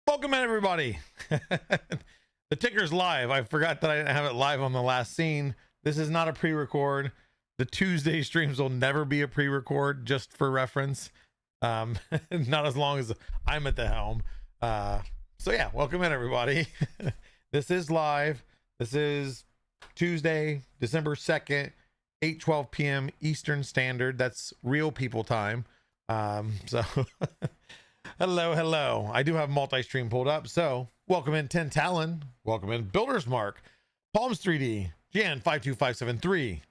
Welcome in, everybody. The ticker's live. I forgot that I didn't have it live on the last scene. This is not a pre-record. The Tuesday streams will never be a pre-record, just for reference. Not as long as I'm at the helm. So yeah, welcome in, everybody. This is live. This is Tuesday, December 2nd, 8:12 p.m. Eastern Standard. That's real people time. So hello. I do have multi-stream pulled up. So welcome in 10 Talon. Welcome in Builder's Mark, Palms 3D, Jan 52573.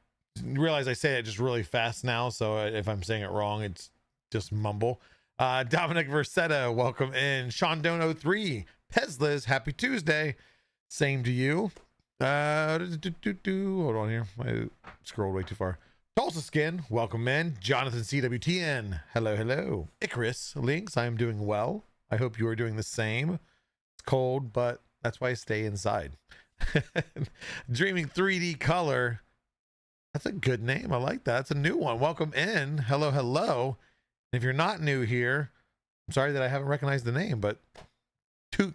Realize I say it just really fast now, so if I'm saying it wrong, it's just mumble. Dominic Versetta, welcome in. Sean Dono 3, Pezliz, happy Tuesday. Same to you. Hold on here. I scrolled way too far. Tulsa Skin, welcome in. Jonathan CWTN, hello. Icarus Links, I am doing well. I hope you are doing the same. It's cold, but that's why I stay inside. Dreaming 3D Color, that's a good name. I like that. It's a new one. Welcome in. Hello. If you're not new here, I'm sorry that I haven't recognized the name, but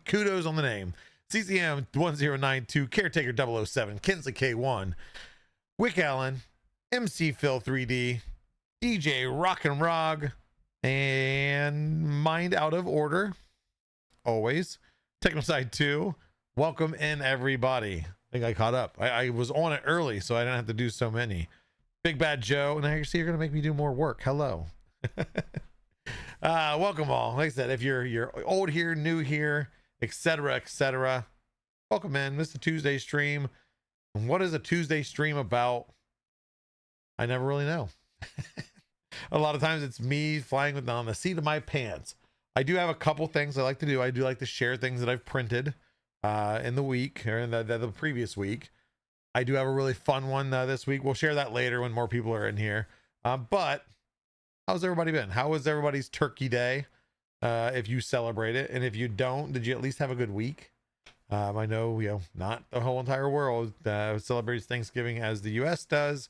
kudos on the name. CCM 1092, Caretaker 007, Kinsley K1, Wick Allen, MC Phil 3D, DJ Rock and Rog, and Mind Out of Order. Always. Technoside 2. Welcome in, everybody. I think I caught up. I was on it early, so I didn't have to do so many. Big Bad Joe. And I see you're going to make me do more work. Hello. Welcome all. Like I said, if you're old here, new here, etc., welcome in. This is a Tuesday stream. And what is a Tuesday stream about? I never really know. A lot of times it's me flying on the seat of my pants. I do have a couple things I like to do. I do like to share things that I've printed in the week, or in the previous week. I do have a really fun one this week. We'll share that later when more people are in here. But how's everybody been? How was everybody's Turkey Day? If you celebrate it, and if you don't, did you at least have a good week? I know, not the whole entire world celebrates Thanksgiving as the U.S. does,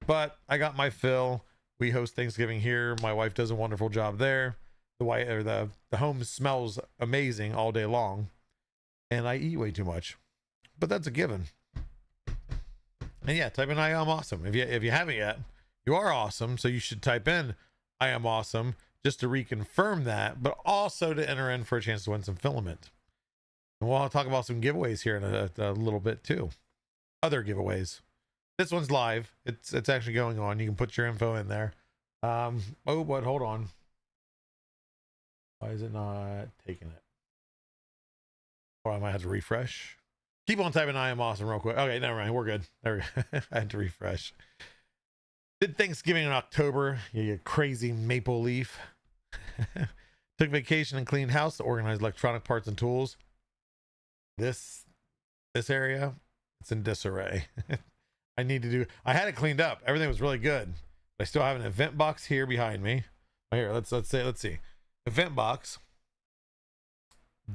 but I got my fill. We host Thanksgiving here. My wife does a wonderful job there. The home smells amazing all day long, and I eat way too much, but that's a given. And yeah, type in "I am awesome" if you haven't yet. You are awesome, so you should type in "I am awesome" just to reconfirm that, but also to enter in for a chance to win some filament. And we'll talk about some giveaways here in a little bit too. Other giveaways. This one's live. It's actually going on. You can put your info in there. But hold on. Why is it not taking it? Or I might have to refresh. Keep on typing "I am awesome" real quick. Okay, never mind. We're good. There we go. I had to refresh. Did Thanksgiving in October. You crazy maple leaf. Took vacation and cleaned house to organize electronic parts and tools. This area, it's in disarray. I had it cleaned up. Everything was really good. But I still have an event box here behind me. Here, let's see. Event box.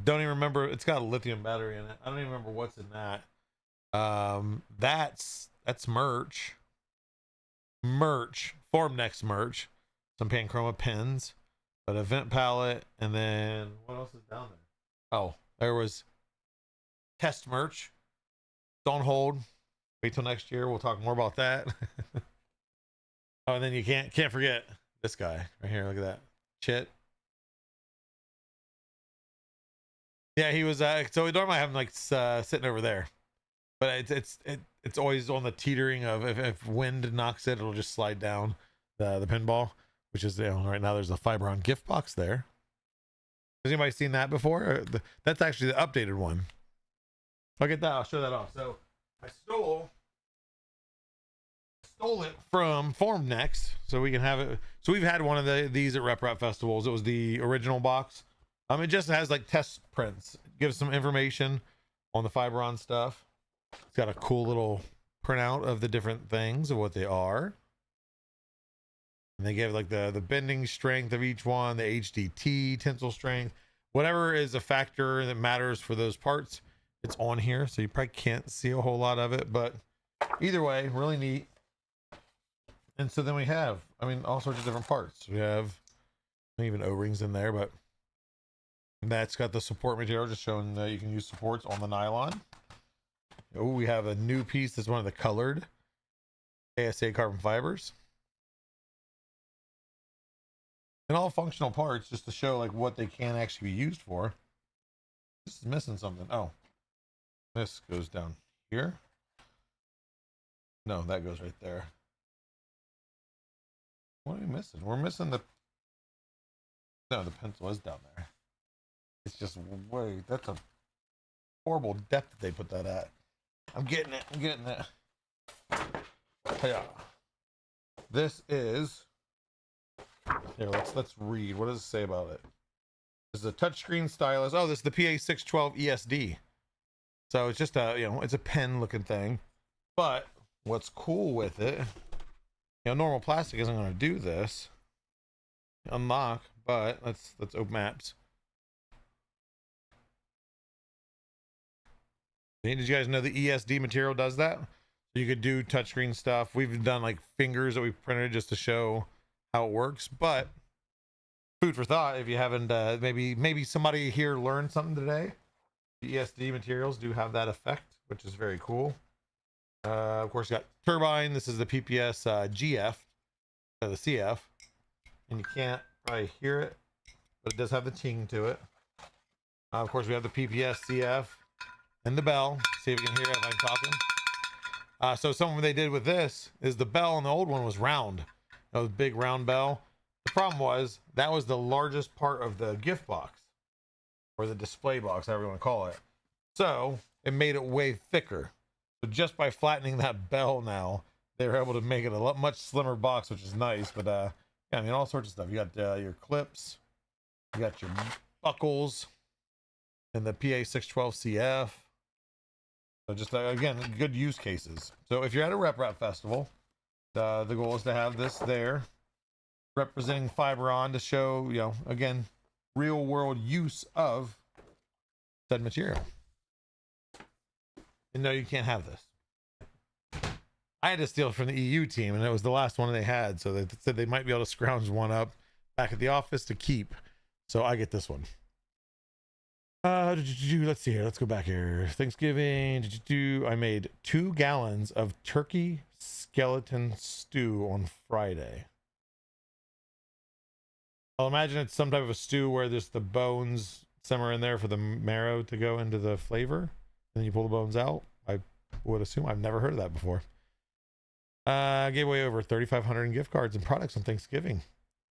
Don't even remember. It's got a lithium battery in it. I don't even remember what's in that. That's merch. Formnext merch. Some Panchroma pens. An event palette. And then what else is down there? Oh, there was test merch. It's on hold. Wait till next year. We'll talk more about that. Oh, and then you can't forget this guy right here. Look at that. Chit. Yeah, he was so we normally have him sitting over there. But it's always on the teetering of if wind knocks it, it'll just slide down the pinball, which is right now there's a Fibron gift box there. Has anybody seen that before? That's actually the updated one. I'll get that. I'll show that off. So I stole it from Formnext so we can have it. So we've had one of these at Rep festivals. It was the original box. It just has test prints. It gives some information on the Fibron stuff. It's got a cool little printout of the different things of what they are. And they give the bending strength of each one, the HDT, tensile strength, whatever is a factor that matters for those parts. It's on here, so you probably can't see a whole lot of it, but either way, really neat. And so then we have, all sorts of different parts. We have even O-rings in there, but That's got the support material, just showing that you can use supports on the nylon. Oh, we have a new piece that's one of the colored ASA carbon fibers. And all functional parts, just to show like what they can actually be used for. This is missing something. Oh, this goes down here. No, that goes right there. What are we missing? We're missing the... No, the pencil is down there. It's just way... That's a horrible depth that they put that at. I'm getting it. I'm getting it. Yeah. This is... Here, let's read. What does it say about it? This is a touchscreen stylus. Oh, this is the PA612 ESD. So it's just a, it's a pen looking thing. But what's cool with it, normal plastic isn't going to do this. Unlock, but let's open maps. Did you guys know the ESD material does that? You could do touchscreen stuff. We've done like fingers that we've printed just to show how it works, but food for thought if you haven't maybe somebody here learned something today. The ESD materials do have that effect, which is very cool. Of course, you got turbine. This is the PPS GF, the CF, and you can't probably hear it, but it does have the ting to it. Of course, we have the PPS CF and the bell. See if you can hear it if I'm talking. So something they did with this is the bell on the old one was round. That was a big round bell. The problem was that was the largest part of the gift box or the display box, however you want to call it. So it made it way thicker. So just by flattening that bell now, they were able to make it a much slimmer box, which is nice. But yeah, I mean, all sorts of stuff. You got your clips, you got your buckles, and the PA612CF. So just again, good use cases. So if you're at a Rep Festival, the goal is to have this there representing Fiberon to show, again, real world use of said material. And no, you can't have this. I had to steal it from the EU team, and it was the last one they had. So they said they might be able to scrounge one up back at the office to keep. So I get this one. Let's see here. Let's go back here. Thanksgiving. I made 2 gallons of turkey skeleton stew on Friday. I'll imagine it's some type of a stew where there's the bones somewhere in there for the marrow to go into the flavor. And then you pull the bones out. I would assume. I've never heard of that before. Gave away over 3,500 in gift cards and products on Thanksgiving.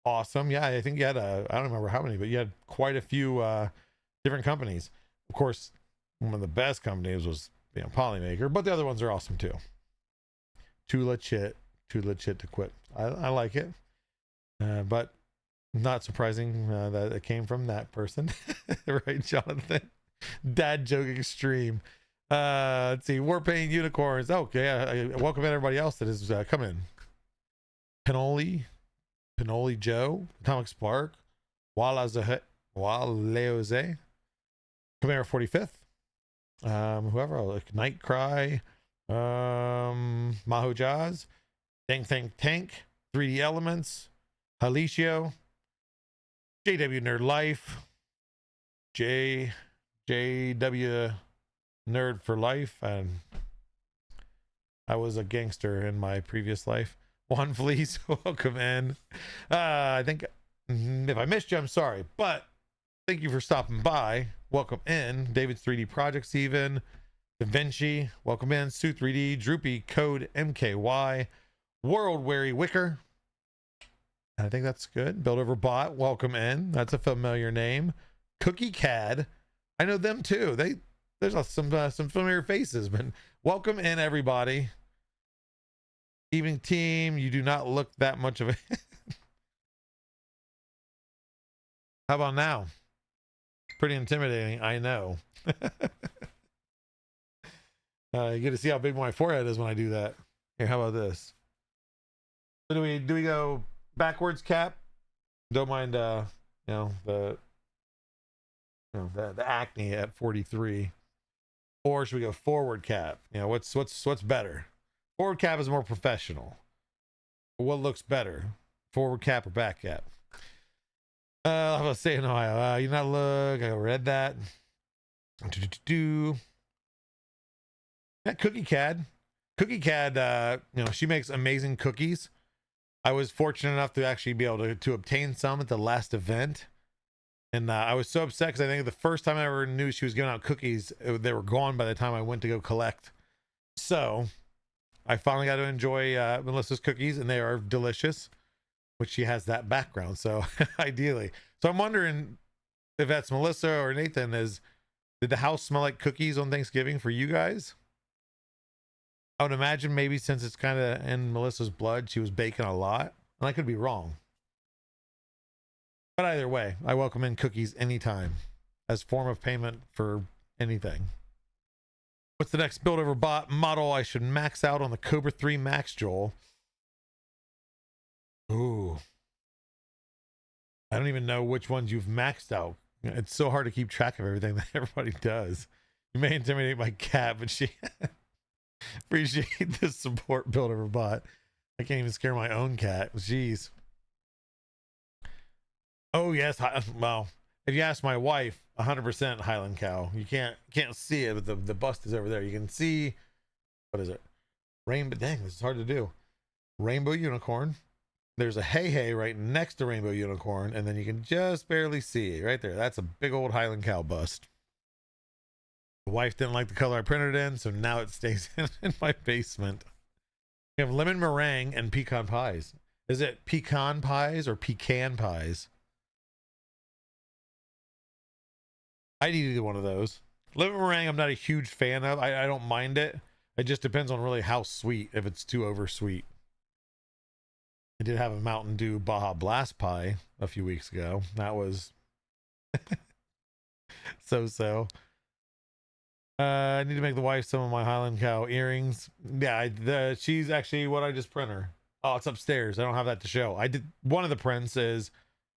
Awesome. Yeah, I think you had I don't remember how many, but you had quite a few different companies. Of course, one of the best companies was Polymaker, but the other ones are awesome too. Too legit to quit. I like it, but not surprising that it came from that person. Right, Jonathan? Dad joke extreme. Let's see. Warpaint Unicorns. Okay, I welcome everybody else that is coming. Pinoli Joe, Atomic Spark, Waleoze, Camaro 45th, whoever, like Night Cry, Maho Jazz, Dang Tank, 3D Elements, Halicio, JW Nerd Life, JW Nerd for Life, and I was a gangster in my previous life. Juan Fleece, welcome in. I think if I missed you, I'm sorry, but thank you for stopping by. Welcome in. David's 3D Projects, even Da Vinci, welcome in. Sue 3D, Droopy, Code MKY, World Weary Wicker. I think that's good. Build Over Bot, welcome in. That's a familiar name. Cookie Cad, I know them too. There's some familiar faces, but welcome in everybody. Evening team, you do not look that much of a how about now? Pretty intimidating, I know. You get to see how big my forehead is when I do that. Here, how about this? So do we go backwards cap? Don't mind the acne at 43. Or should we go forward cap? What's better? Forward cap is more professional. What looks better? Forward cap or back cap? I was saying Ohio. You not look. I read that. Yeah, Cookie Cad. Cookie Cad, she makes amazing cookies. I was fortunate enough to actually be able to obtain some at the last event. And I was so upset because I think the first time I ever knew she was giving out cookies, they were gone by the time I went to go collect. So I finally got to enjoy Melissa's cookies, and they are delicious, which she has that background. So ideally. So I'm wondering if that's Melissa or Nathan, did the house smell like cookies on Thanksgiving for you guys? I would imagine maybe since it's kind of in Melissa's blood, she was baking a lot. And I could be wrong. But either way, I welcome in cookies anytime as form of payment for anything. What's the next build over bot model I should max out on the Cobra 3 Max, Joel? Ooh. I don't even know which ones you've maxed out. It's so hard to keep track of everything that everybody does. You may intimidate my cat, but she... Appreciate this support, build over bot. I can't even scare my own cat. Jeez. Oh yes. Well, if you ask my wife, 100% Highland cow. You can't see it, but the bust is over there. You can see, what is it? Rainbow. Dang, this is hard to do. Rainbow unicorn. There's a hey right next to rainbow unicorn, and then you can just barely see it right there. That's a big old Highland cow bust. The wife didn't like the color I printed in, so now it stays in my basement. We have lemon meringue and pecan pies. Is it pecan pies or pecan pies? I'd eat either one of those. Lemon meringue, I'm not a huge fan of. I don't mind it. It just depends on really how sweet, if it's too over sweet. I did have a Mountain Dew Baja Blast pie a few weeks ago. That was so. I need to make the wife some of my Highland cow earrings. Yeah, she's actually what I just print her. Oh, it's upstairs. I don't have that to show. I did one of the prints is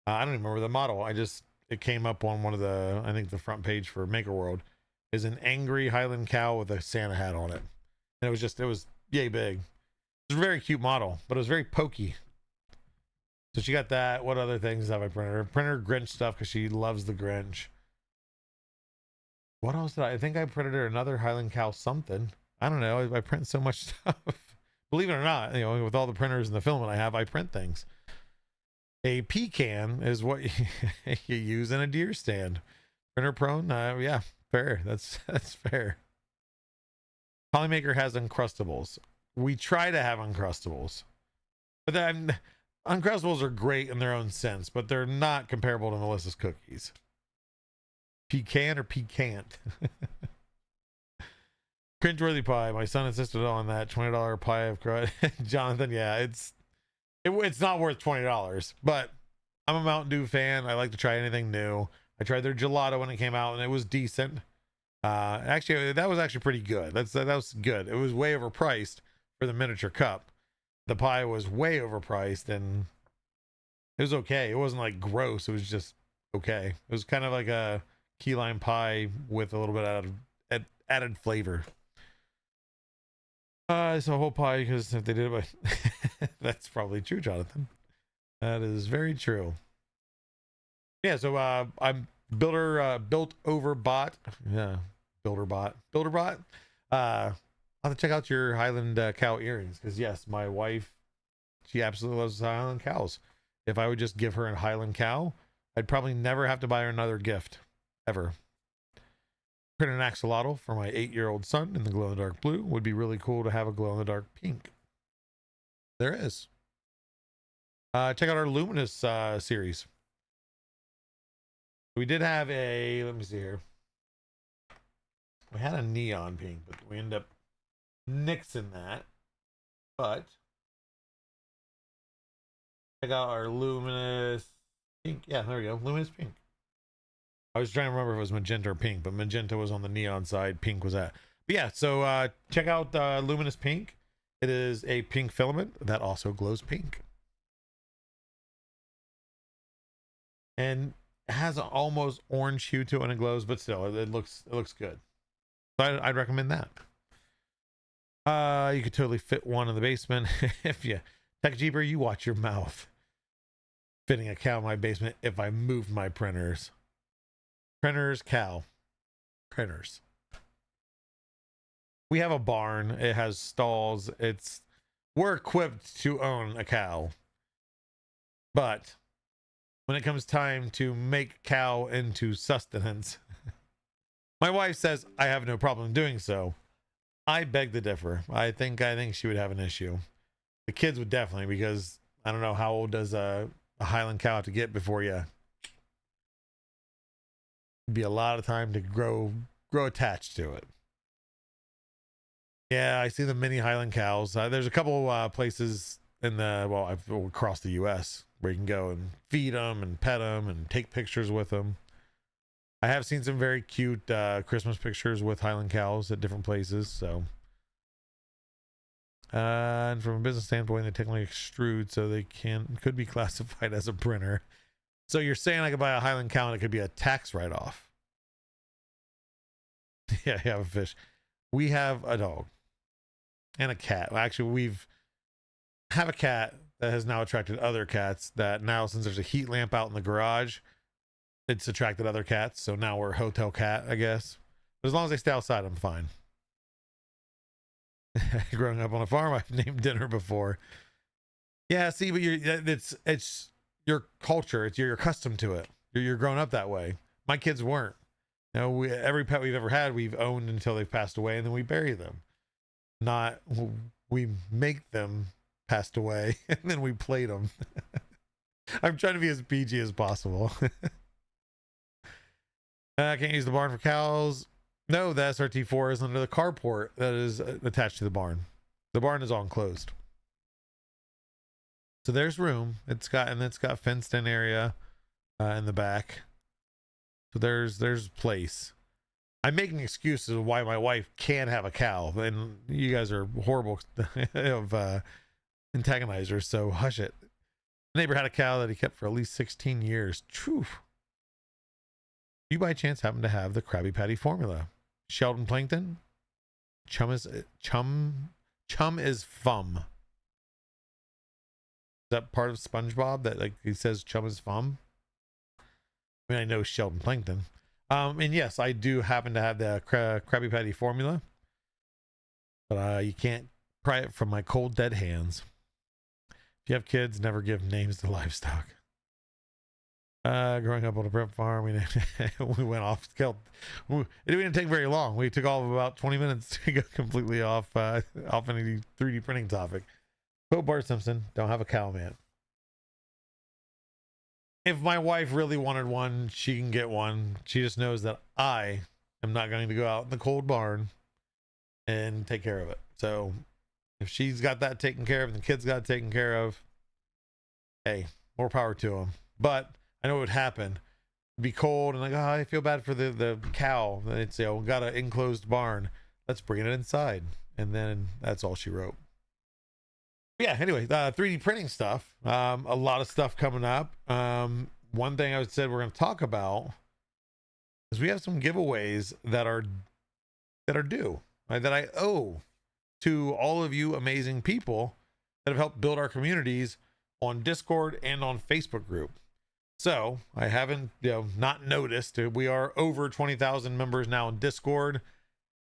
I don't even remember the model. It came up on one of I think the front page for Maker World is an angry Highland cow with a Santa hat on it. And it was yay big. It's a very cute model, but it was very pokey. So she got that. What other things have I printed her? Printed her Grinch stuff because she loves the Grinch. What else did I think I printed her another Highland cow something. I don't know. I print so much stuff. Believe it or not, with all the printers and the filament I have, I print things. A pecan is what you use in a deer stand. Printer prone? Yeah, fair. That's fair. Polymaker has Uncrustables. We try to have Uncrustables. But then Uncrustables are great in their own sense, but they're not comparable to Melissa's cookies. Pecan or pecant? Cringeworthy pie. My son insisted on that $20 pie of crud. Jonathan, yeah, it's not worth $20, but I'm a Mountain Dew fan. I like to try anything new. I tried their gelato when it came out, and it was decent. Actually, that was actually pretty good. That was good. It was way overpriced for the miniature cup. The pie was way overpriced, and it was okay. It wasn't like gross. It was just okay. It was kind of like a key lime pie with a little bit added flavor. It's a whole pie because if they did it, that's probably true, Jonathan. That is very true. Yeah, so I'm built over bot. Yeah, builder bot. I'll have to check out your Highland cow earrings because yes, my wife, she absolutely loves Highland cows. If I would just give her a Highland cow, I'd probably never have to buy her another gift ever. Print an axolotl for my 8-year-old son in the glow-in-the-dark blue. Would be really cool to have a glow-in-the-dark pink. There is. Check out our Luminous series. We did have let me see here. We had a neon pink, but we ended up nixing that. But check out our Luminous pink. Yeah, there we go. Luminous pink. I was trying to remember if it was magenta or pink, but magenta was on the neon side. Pink was that. But yeah, so check out Luminous Pink. It is a pink filament that also glows pink. And it has an almost orange hue to it when it glows, but still, it looks good. So I'd recommend that. You could totally fit one in the basement if you Tech Jeeper, you watch your mouth. fitting a cow in my basement if I moved my printers. Printers, cow. Printers. We have a barn. It has stalls. We're equipped to own a cow. But when it comes time to make cow into sustenance, my wife says I have no problem doing so. I beg to differ. I think she would have an issue. The kids would definitely, because I don't know how old does a Highland cow have to get before you be a lot of time to grow attached to it. Yeah, I see the mini Highland cows. There's a couple places across the U.S. where you can go and feed them and pet them and take pictures with them. I have seen some very cute Christmas pictures with Highland cows at different places. So, and from a business standpoint, they technically extrude, so they could be classified as a printer. So you're saying I could buy a Highland cow and it could be a tax write-off? Yeah, you have a fish. We have a dog and a cat. Actually, we've have a cat that has now attracted other cats. That now, since there's a heat lamp out in the garage, it's attracted other cats. So now we're hotel cat, I guess. But as long as they stay outside, I'm fine. Growing up on a farm, I've named dinner before. Yeah, see, but it's your culture. You're accustomed to it. You're grown up that way. My kids weren't. You know, every pet we've ever had, we've owned until they've passed away, and then we bury them. Not we make them passed away, and then we plate them. I'm trying to be as PG as possible. I can't use the barn for cows. No, the SRT4 is under the carport that is attached to the barn. The barn is all enclosed. So there's room. It's got fenced in area in the back. So there's place. I'm making excuses of why my wife can't have a cow, and you guys are horrible of antagonizers, so hush it. The neighbor had a cow that he kept for at least 16 years. True. You by chance happen to have the Krabby Patty formula? Sheldon Plankton? Chum is fum. Is that part of SpongeBob that like he says chum is fum? I mean, I know Sheldon Plankton. And yes, I do happen to have the Krabby Patty formula, but you can't pry it from my cold dead hands. If you have kids, never give names to livestock. Growing up on a prep farm, we went off. It didn't take very long. We took all of about 20 minutes to go completely off any 3D printing topic. Quote Bart Simpson, don't have a cow, man. If my wife really wanted one, she can get one. She just knows that I am not going to go out in the cold barn and take care of it. So if she's got that taken care of and the kids got it taken care of, hey, more power to them. But I know what would happen. It'd be cold and like, oh, I feel bad for the cow. And it's, got an enclosed barn. Let's bring it inside. And then that's all she wrote. Yeah, anyway, 3D printing stuff. A lot of stuff coming up. One thing I said we're going to talk about is we have some giveaways that are due, right, that I owe to all of you amazing people that have helped build our communities on Discord and on Facebook group. So I haven't not noticed. We are over 20,000 members now in Discord.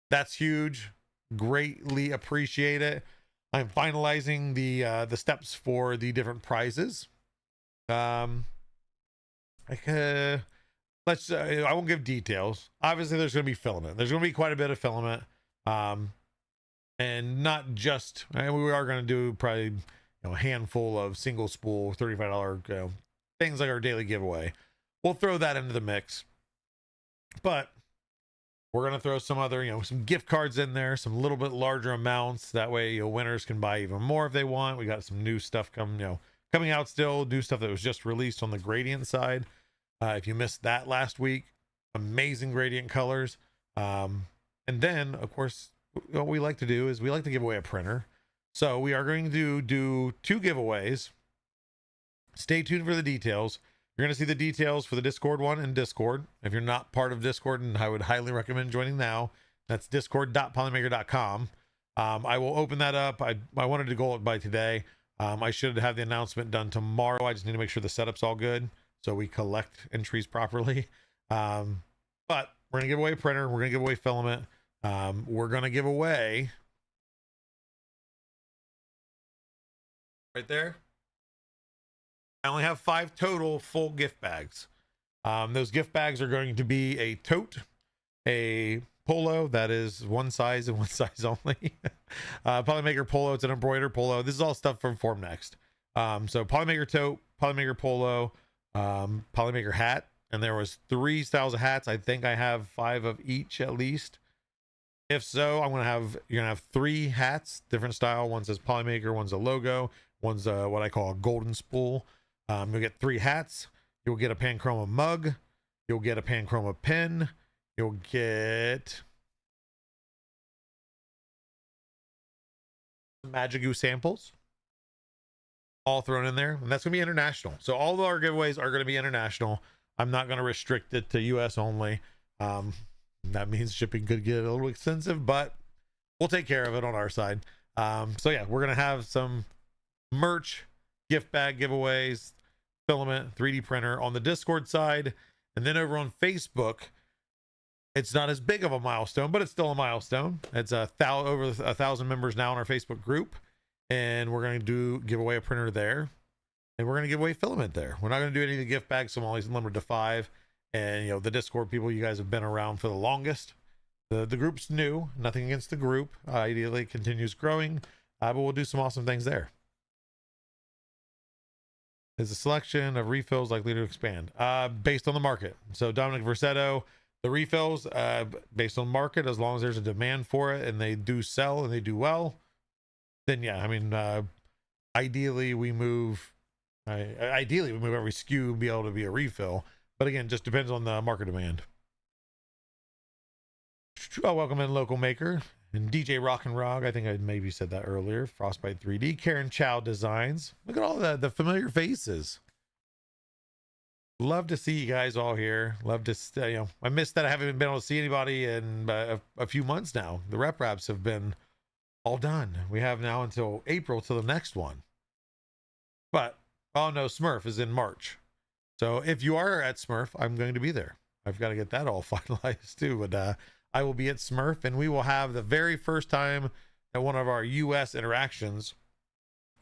That's huge. Greatly appreciate it. I'm finalizing the steps for the different prizes. I won't give details. Obviously, there's going to be filament. There's going to be quite a bit of filament, and not just. We are going to do probably a handful of single spool $35 things like our daily giveaway. We'll throw that into the mix, but we're going to throw some other, some gift cards in there, some little bit larger amounts. That way, winners can buy even more if they want. We got some new stuff coming out still, new stuff that was just released on the gradient side. If you missed that last week, amazing gradient colors. And then, of course, what we like to do is we like to give away a printer. So we are going to do 2 giveaways. Stay tuned for the details. You're going to see the details for the Discord one in Discord. If you're not part of Discord, and I would highly recommend joining now, that's discord.polymaker.com. I will open that up. I wanted to go by today, I should have the announcement done tomorrow. I just need to make sure the setup's all good so we collect entries properly. But we're gonna give away a printer, we're gonna give away filament, we're gonna give away right there. I only have 5 total full gift bags. Those gift bags are going to be a tote, a polo that is one size and one size only. Polymaker polo, it's an embroidered polo. This is all stuff from Formnext. So Polymaker tote, Polymaker polo, Polymaker hat, and there was 3 styles of hats. I think I have 5 of each at least. If so, you're gonna have 3 hats, different style. One says Polymaker, one's a logo, one's what I call a golden spool. You'll get 3 hats. You'll get a Panchroma mug. You'll get a Panchroma pin. You'll get Magic Goo samples all thrown in there, and that's gonna be international. So all of our giveaways are gonna be international. I'm not gonna restrict it to US only. That means shipping could get a little expensive, but we'll take care of it on our side. So yeah, we're gonna have some merch, gift bag giveaways, filament, 3D printer on the Discord side, and then over on Facebook, it's not as big of a milestone, but it's still a milestone. It's over 1,000 members now in our Facebook group, and we're going to give away a printer there, and we're going to give away filament there. We're not going to do any of the gift bags, so I'm always limited to 5. And the Discord people, you guys have been around for the longest. The group's new, nothing against the group. Ideally, it continues growing, but we'll do some awesome things there. Is a selection of refills likely to expand based on the market. So Dominic Versetto, the refills based on market, as long as there's a demand for it and they do sell and they do well, then yeah, I mean, ideally we move every SKU and be able to be a refill, but again, just depends on the market demand. Oh, welcome in Local Maker and DJ Rock and Rog. I think I maybe said that earlier. Frostbite 3D, Karen Chow Designs. Look at all the familiar faces. Love to see you guys all here. Love to, I missed that I haven't been able to see anybody in a few months now. The rep wraps have been all done. We have now until April to the next one. But, oh no, Smurf is in March. So if you are at Smurf, I'm going to be there. I've got to get that all finalized too. But I will be at Smurf, and we will have the very first time that one of our US interactions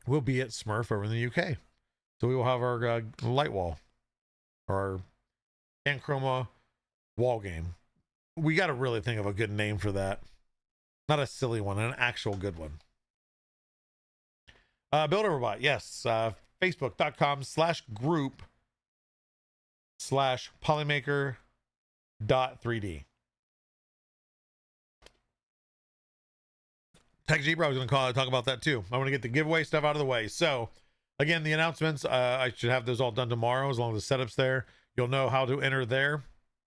will be at Smurf over in the UK. So we will have our light wall, our Panchroma wall game. We got to really think of a good name for that. Not a silly one, an actual good one. Build Overbot, yes. Facebook.com/group/polymaker.3D. Tech Jeep, I was going to talk about that too. I want to get the giveaway stuff out of the way. So again, the announcements, I should have those all done tomorrow as long as the setup's there. You'll know how to enter there.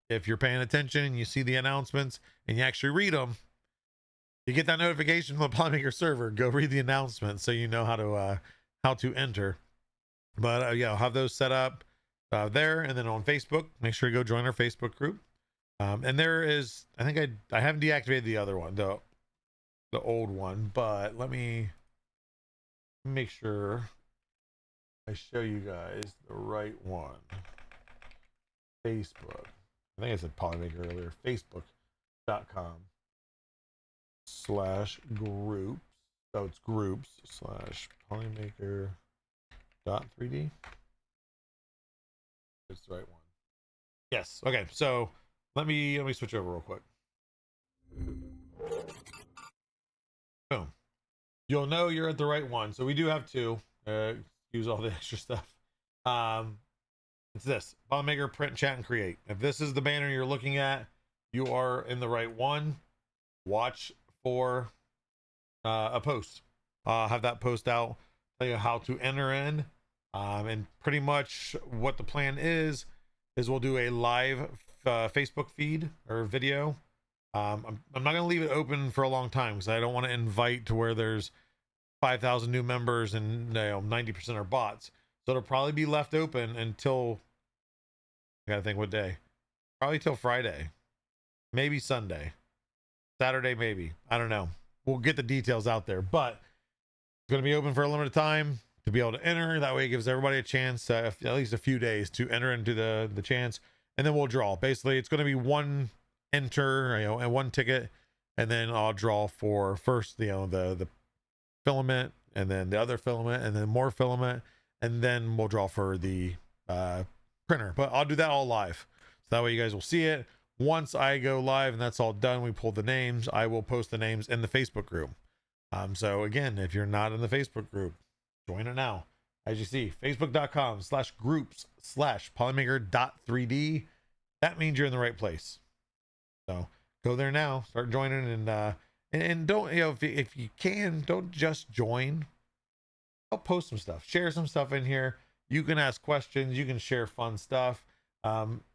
If you're paying attention and you see the announcements and you actually read them, you get that notification from the Polymaker server. Go read the announcements so you know how to enter. But yeah, I'll have those set up there, and then on Facebook, make sure you go join our Facebook group. And there is, I think I haven't deactivated the other one, the old one, but let me make sure I show you guys the right one. Facebook. I think I said Polymaker earlier. Facebook.com/groups. So it's groups/Polymaker.3D. It's the right one. Yes. Okay. So let me switch over real quick. Boom. You'll know you're at the right one. So we do have 2. Use all the extra stuff. It's this Polymaker print, chat, and create. If this is the banner you're looking at, you are in the right one. Watch for a post. Have that post out, tell you how to enter in, and pretty much what the plan is we'll do a live Facebook feed or video. I'm not going to leave it open for a long time because I don't want to invite to where there's 5,000 new members and 90% are bots. So it'll probably be left open until, I gotta think what day. Probably till Friday, maybe Sunday, Saturday, maybe. I don't know. We'll get the details out there, but it's going to be open for a limited time. to be able to enter. That way it gives everybody a chance, at least a few days, to enter into the chance, and then we'll draw. Basically, it's going to be one enter, and one ticket, and then I'll draw for first, the filament, and then the other filament, and then more filament, and then we'll draw for the printer. But I'll do that all live, so that way you guys will see it. Once I go live and that's all done, we pull the names, I will post the names in the Facebook group. So again, if you're not in the Facebook group, join it now. As you see, facebook.com/groups/polymaker.3d. That means you're in the right place. So go there now, start joining, and don't, if you can, don't just join. I'll post some stuff, share some stuff in here. You can ask questions, you can share fun stuff.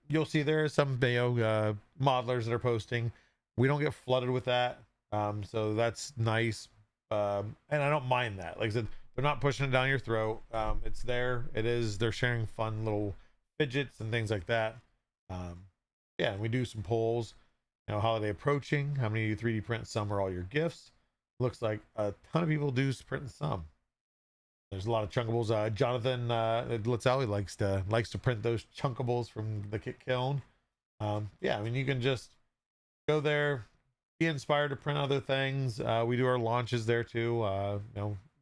You'll see there are some modelers that are posting. We don't get flooded with that, so that's nice. And I don't mind that. Like I said, they're not pushing it down your throat. It's there. It is. They're sharing fun little fidgets and things like that. Yeah, we do some polls. Holiday approaching. How many of you 3D print some or all your gifts? Looks like a ton of people do print some. There's a lot of chunkables. Jonathan Litzali likes to print those chunkables from the Kit Kiln. Yeah, I mean, you can just go there, be inspired to print other things. We do our launches there too.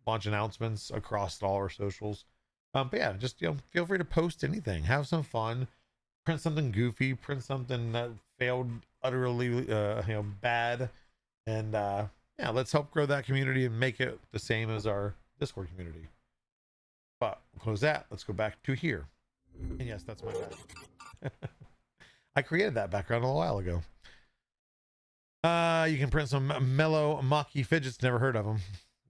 Launch announcements across all our socials. But yeah, just feel free to post anything. Have some fun. Print something goofy. Print something that failed utterly, bad. And yeah, let's help grow that community and make it the same as our Discord community. But we'll close that. Let's go back to here. And yes, that's my bad. I created that background a little while ago. You can print some Mellow Maki fidgets. Never heard of them.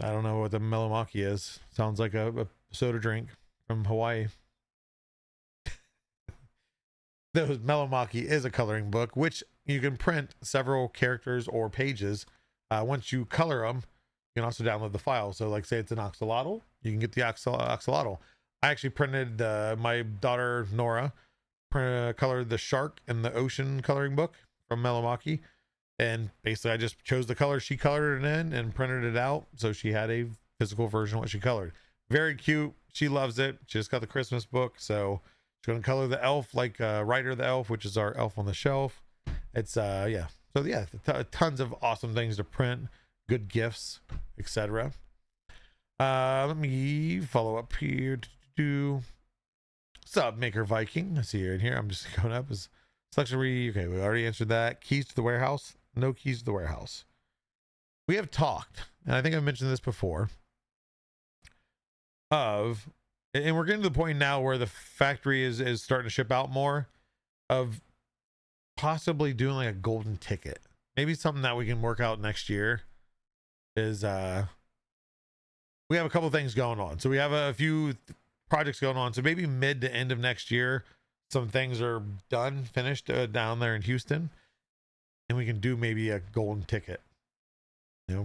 I don't know what the Mellow Maki is. Sounds like a soda drink from Hawaii. The Mellow Maki is a coloring book, which you can print several characters or pages. Once you color them, you can also download the file. So like say it's an axolotl, you can get the axolotl. I actually printed, my daughter Nora colored the shark in the ocean coloring book from Mellow Maki. And basically I just chose the color she colored it in and printed it out. So she had a physical version of what she colored. Very cute. She loves it. She just got the Christmas book. So she's going to color the elf like Ryder the Elf, which is our elf on the shelf. It's, yeah. So yeah, tons of awesome things to print, good gifts, etc. Let me follow up here to Sub Maker Viking. I see you in here. I'm just going up as selection read. Okay, we already answered that. Keys to the warehouse. No keys to the warehouse. We have talked, and I think I mentioned this before, and we're getting to the point now where the factory is starting to ship out more, of possibly doing like a golden ticket. Maybe something that we can work out next year is we have a couple things going on. So we have a few projects going on. So maybe mid to end of next year, some things are done, finished down there in Houston, and we can do maybe a golden ticket.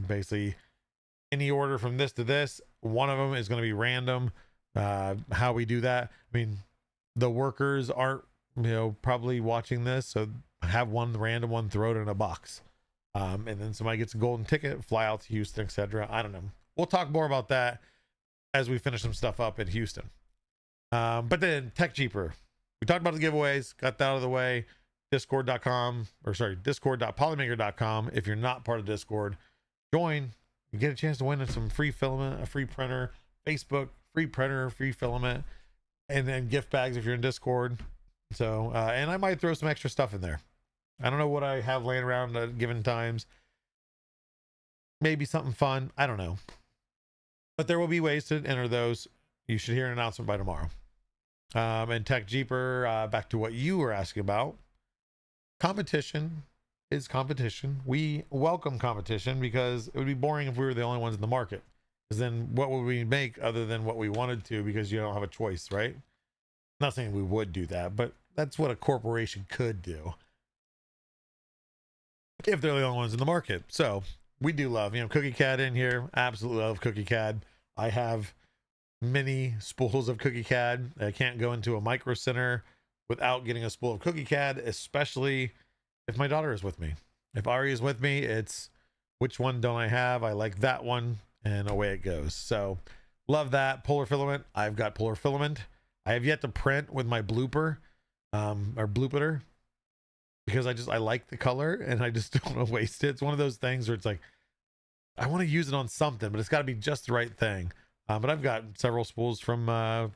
Basically any order from this to this, one of them is going to be random. How we do that, I mean, the workers aren't probably watching this, so have one random one, throw it in a box, and then somebody gets a golden ticket, fly out to Houston, etc. I don't know. We'll talk more about that as we finish some stuff up in Houston. But then Tech Jeeper, we talked about the giveaways, got that out of the way. discord.polymaker.com. If you're not part of Discord, join. You get a chance to win some free filament, a free printer, Facebook free printer, free filament, and then gift bags if you're in Discord. So and I might throw some extra stuff in there. I don't know what I have laying around at given times. Maybe something fun, I don't know, but there will be ways to enter those. You should hear an announcement by tomorrow. And Tech Jeeper, back to what you were asking about. Competition is competition. We welcome competition because it would be boring if we were the only ones in the market. Because then what would we make other than what we wanted to, because you don't have a choice, right? Not saying we would do that, but that's what a corporation could do if they're the only ones in the market. So we do love, Cookie Cat in here. Absolutely love Cookie Cat. I have many spools of Cookie Cat. I can't go into a micro center without getting a spool of Cookie Cat, especially if my daughter is with me. If Ari is with me, it's which one don't I have? I like that one, and away it goes. So Love that. Polar filament. I've got polar filament. I have yet to print with my blooper, or bloopeter, because I like the color and I just don't want to waste it. It's one of those things where it's like, I want to use it on something, but it's got to be just the right thing. But I've got several spools from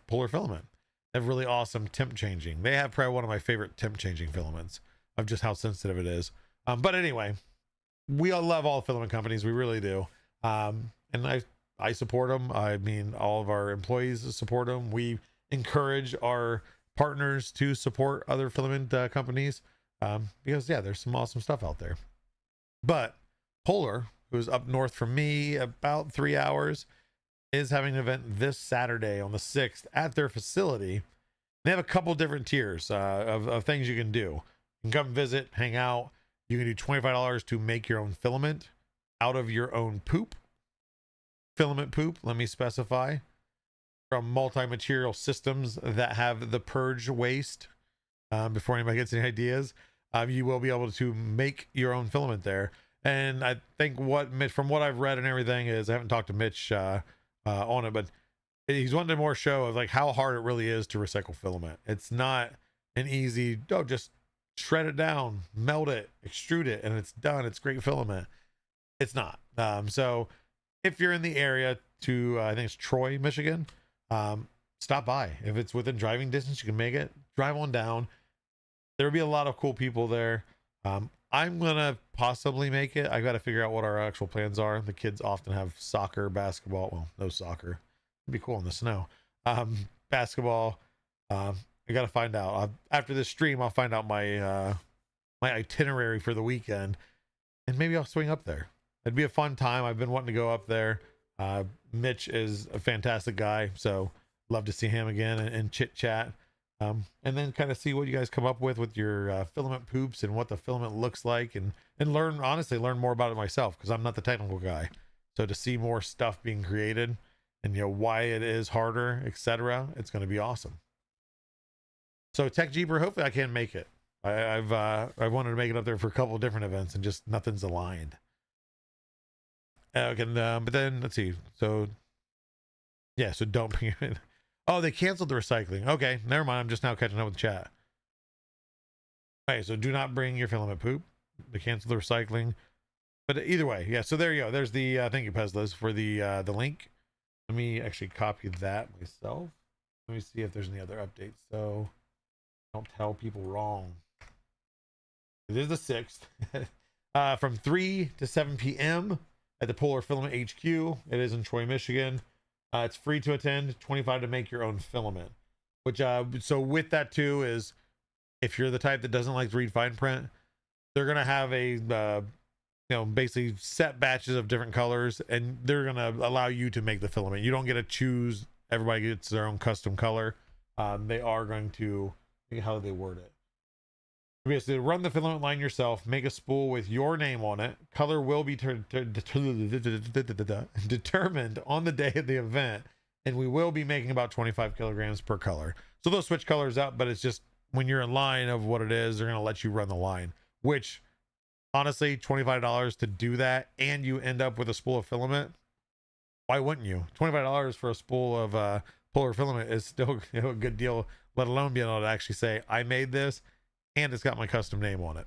Polar Filament. They have really awesome temp changing. They have probably one of my favorite temp changing filaments of just how sensitive it is. But anyway, we all love all filament companies. We really do. And I support them. I mean, all of our employees support them. We encourage our partners to support other filament companies, because yeah, there's some awesome stuff out there. But Polar, who's up north from me about 3 hours, is having an event this Saturday on the 6th at their facility. They have a couple different tiers of things you can do. You can come visit, hang out. You can do $25 to make your own filament out of your own poop. Filament poop, let me specify, from multi-material systems that have the purge waste. Before anybody gets any ideas, you will be able to make your own filament there. And I think what Mitch, from what I've read and everything, is I haven't talked to Mitch on it, but he's wanted more show of like how hard it really is to recycle filament. It's not an easy, just shred it down, melt it, extrude it, and it's done. It's great filament. It's not. So if you're in the area to, I think it's Troy, Michigan, stop by. If it's within driving distance, you can make it. Drive on down. There'll be a lot of cool people there. I'm gonna possibly make it. I got to figure out what our actual plans are. The kids often have soccer, basketball. Well, no soccer. It'd be cool in the snow. Basketball. I got to find out. After this stream, I'll find out my my itinerary for the weekend, and maybe I'll swing up there. It'd be a fun time. I've been wanting to go up there. Mitch is a fantastic guy, so love to see him again and chit chat. And then kind of see what you guys come up with your filament poops and what the filament looks like, and learn more about it myself, because I'm not the technical guy. So to see more stuff being created and why it is harder, etc., it's going to be awesome. So Tech Jeeper, hopefully I can make it. I've wanted to make it up there for a couple of different events and just nothing's aligned. Okay, but then let's see. So yeah, so don't bring it in. Oh, they canceled the recycling. Okay, never mind. I'm just now catching up with chat. Okay, so do not bring your filament poop. They canceled the recycling. But either way, yeah. So there you go. There's the thank you, Peslas, for the link. Let me actually copy that myself. Let me see if there's any other updates. So don't tell people wrong. It is the 6th, from 3 to 7 p.m. at the Polar Filament HQ. It is in Troy, Michigan. It's free to attend, $25 to make your own filament. Which so with that too is, if you're the type that doesn't like to read fine print, they're gonna have a basically set batches of different colors, and they're gonna allow you to make the filament. You don't get to choose. Everybody gets their own custom color. They are going to, how do they word it? Basically, run the filament line yourself, make a spool with your name on it. Color will be determined on the day of the event, and we will be making about 25 kilograms per color. So they'll switch colors up, but it's just when you're in line of what it is, they're going to let you run the line, which honestly, $25 to do that, and you end up with a spool of filament. Why wouldn't you? $25 for a spool of polar filament is still a good deal, let alone being able to actually say, I made this, and it's got my custom name on it.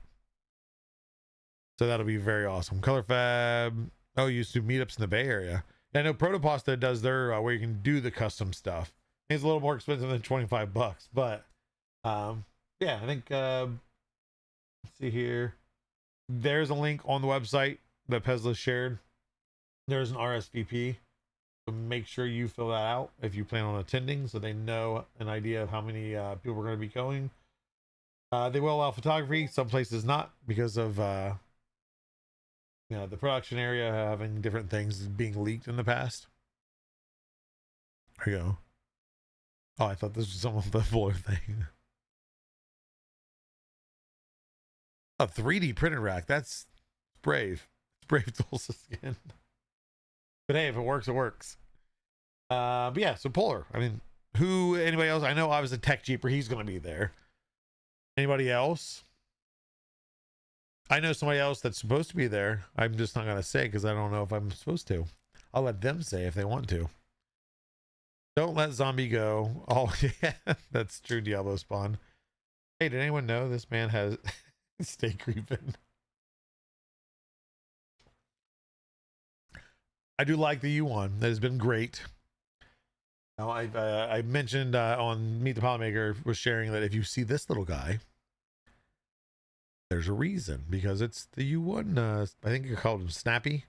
So that'll be very awesome. Color Fab. Oh, used to meetups in the Bay Area. I know Protopasta does their where you can do the custom stuff. It's a little more expensive than $25, but yeah, I think let's see here. There's a link on the website that Pesla shared. There's an RSVP. So make sure you fill that out if you plan on attending, so they know an idea of how many people are going to be going. They will allow photography, some places not, because of the production area having different things being leaked in the past. There you go. Oh, I thought this was some of the fuller thing. A 3D printed rack. That's brave. It's brave Tulsa skin. But hey, if it works, it works. But yeah, so Polar. I mean, anybody else? I know I was a Tech Jeeper. He's going to be there. Anybody else? I know somebody else that's supposed to be there. I'm just not going to say because I don't know if I'm supposed to. I'll let them say if they want to. Don't let zombie go. Oh, yeah, that's true. Diablo spawn. Hey, did anyone know this man has stay creeping? I do like the U1. That has been great. Now, I mentioned on Meet the Polymaker was sharing that if you see this little guy, there's a reason, because it's the U1. I think you called him Snappy.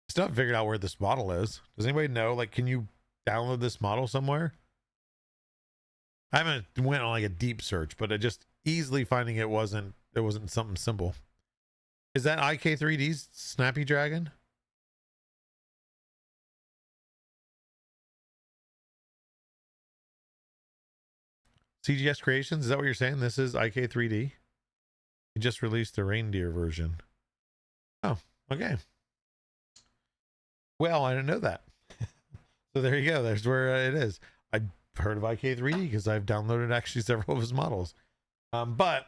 Still haven't figured out where this model is. Does anybody know? Like, can you download this model somewhere? I haven't went on like a deep search, but I just easily finding it wasn't something simple. Is that IK3D's Snappy Dragon? CGS Creations, is that what you're saying? This is IK3D? You just released the reindeer version. Oh, okay. Well, I didn't know that. So there you go. There's where it is. I heard of IK3D because I've downloaded actually several of his models. But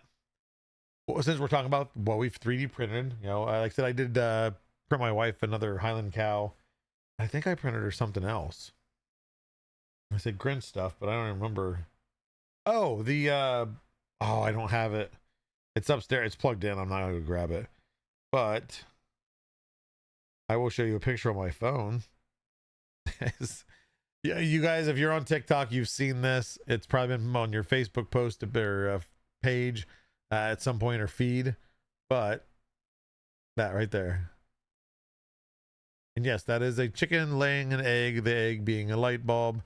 since we're talking about what we've 3D printed, you know, like I said, I did print my wife another Highland cow. I think I printed her something else. I said Grinch stuff, but I don't remember. Oh, the oh, I don't have it. It's upstairs. It's plugged in. I'm not going to grab it, but I will show you a picture on my phone. Yeah, you guys, if you're on TikTok, you've seen this. It's probably been on your Facebook post or page at some point or feed, but that right there. And yes, that is a chicken laying an egg, the egg being a light bulb.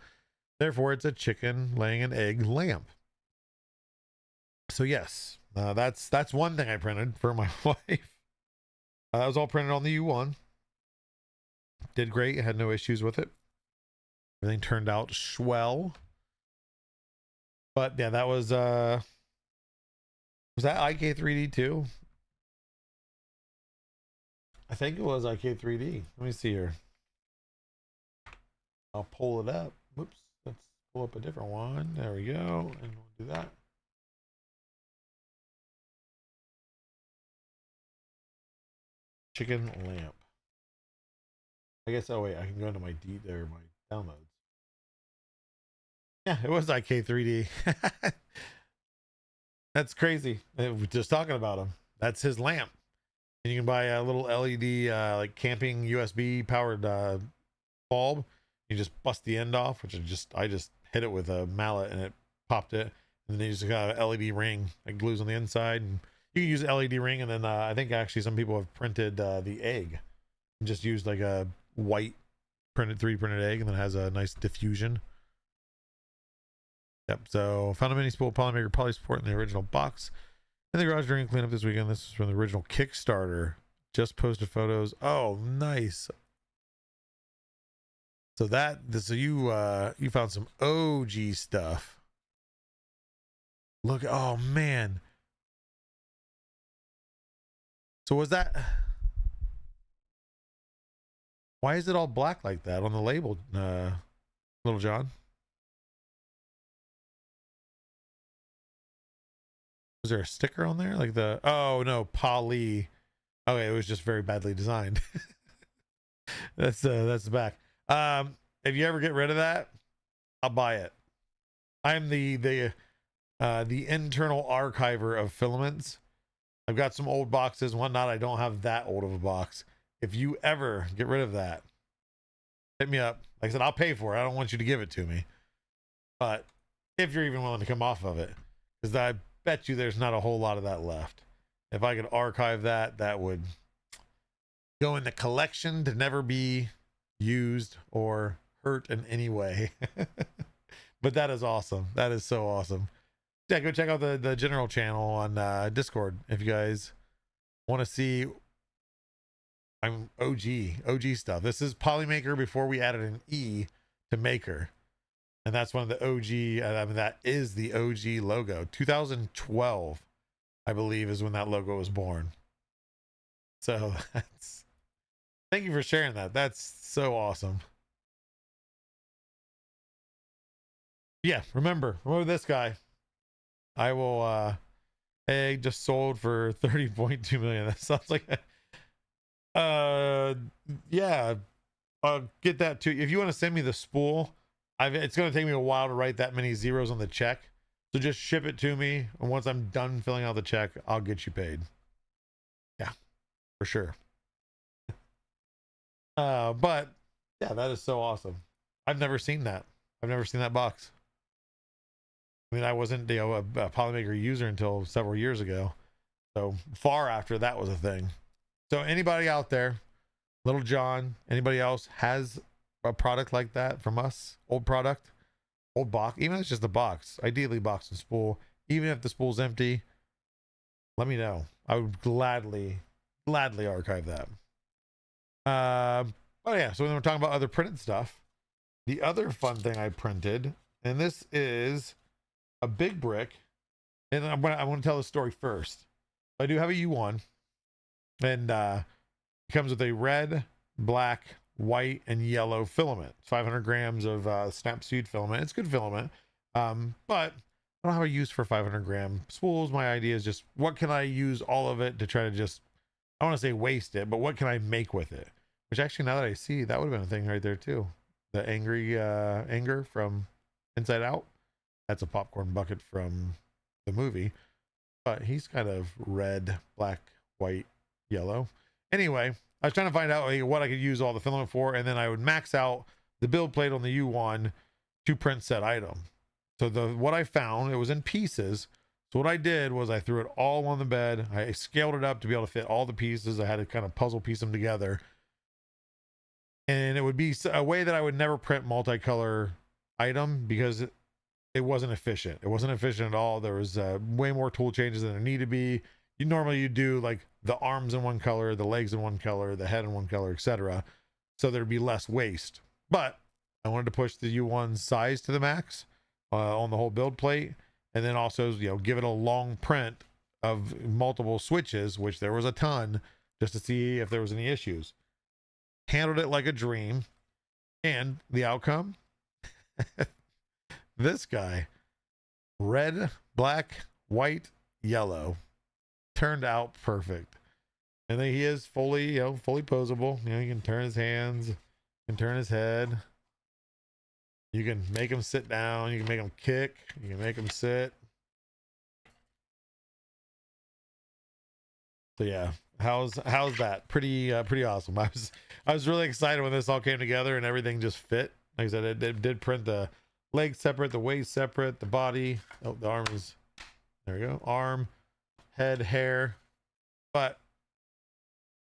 Therefore, it's a chicken laying an egg lamp. So yes, that's one thing I printed for my wife. That was all printed on the U1. Did great. I had no issues with it. Everything turned out swell. But yeah, that was that IK3D too? I think it was IK3D. Let me see here. I'll pull it up. Whoops. Let's pull up a different one. There we go. And we'll do that. Chicken lamp. I guess, oh wait, I can go into my downloads. Yeah, it was IK3D. That's crazy. We're just talking about him. That's his lamp. And you can buy a little LED like camping USB powered bulb. You just bust the end off, which I just hit it with a mallet and it popped it. And then you just got an LED ring that glues on the inside, and you can use an LED ring. And then I think actually some people have printed the egg and just used like a white 3D printed egg, and then it has a nice diffusion. Yep. So found a mini spool Polymaker poly support in the original box in the garage during cleanup this weekend. This is from the original Kickstarter. Just posted photos. Oh, nice. So so you found some OG stuff. Look, oh man. So was that, why is it all black like that on the label, Little John? Was there a sticker on there? Like oh no, poly. Okay, it was just very badly designed. That's the back. If you ever get rid of that, I'll buy it. I'm the internal archiver of filaments. I've got some old boxes and whatnot. I don't have that old of a box. If you ever get rid of that, hit me up. Like I said, I'll pay for it. I don't want you to give it to me. But if you're even willing to come off of it, because I bet you there's not a whole lot of that left. If I could archive that, that would go in the collection to never be used or hurt in any way. But that is awesome. That is so awesome. Yeah, go check out the general channel on Discord if you guys want to see. I'm OG stuff. This is Polymaker before we added an E to Maker. And that's one of the OG, I mean, that is the OG logo. 2012, I believe, is when that logo was born. So thank you for sharing that. That's so awesome. Yeah, remember this guy. I will, egg just sold for 30.2 million. That sounds like, yeah, I'll get that too. If you want to send me the spool, It's going to take me a while to write that many zeros on the check. So just ship it to me. And once I'm done filling out the check, I'll get you paid. Yeah, for sure. But yeah, that is so awesome. I've never seen that. I've never seen that box. I mean, I wasn't, you know, a Polymaker user until several years ago. So far after that was a thing. So anybody out there, Little John, anybody else has a product like that from us, old product, old box, even if it's just a box, ideally box and spool, even if the spool's empty, let me know. I would gladly archive that. Oh yeah, so when we're talking about other printed stuff, the other fun thing I printed, and this is a big brick, and I want to tell the story first. I do have a U1, and it comes with a red, black, white, and yellow filament. 500 grams of snapseed filament. It's good filament, but I don't have a use for 500 gram spools. My idea is just, what can I use all of it to try to just, I want to say waste it, but what can I make with it? Which actually, now that I see, that would have been a thing right there too. The angry anger from Inside Out. That's a popcorn bucket from the movie, but he's kind of red, black, white, yellow. Anyway, I was trying to find out what I could use all the filament for, and then I would max out the build plate on the U1 to print said item. So what I found, it was in pieces. So what I did was I threw it all on the bed. I scaled it up to be able to fit all the pieces. I had to kind of puzzle piece them together. And it would be a way that I would never print multicolor item because it wasn't efficient. It wasn't efficient at all. There was way more tool changes than there need to be. You do like the arms in one color, the legs in one color, the head in one color, etc. So there'd be less waste. But I wanted to push the U1 size to the max on the whole build plate, and then also, you know, give it a long print of multiple switches, which there was a ton, just to see if there was any issues. Handled it like a dream, and the outcome, this guy, red, black, white, yellow, turned out perfect. And then he is fully, fully posable. You know, you can turn his hands, you can turn his head, you can make him sit down, you can make him kick, you can make him sit. So yeah, how's that? Pretty awesome. I was really excited when this all came together and everything just fit. Like I said, it did print the legs separate, the waist separate, the body. Oh, the arm is, there we go. Arm, head, hair, but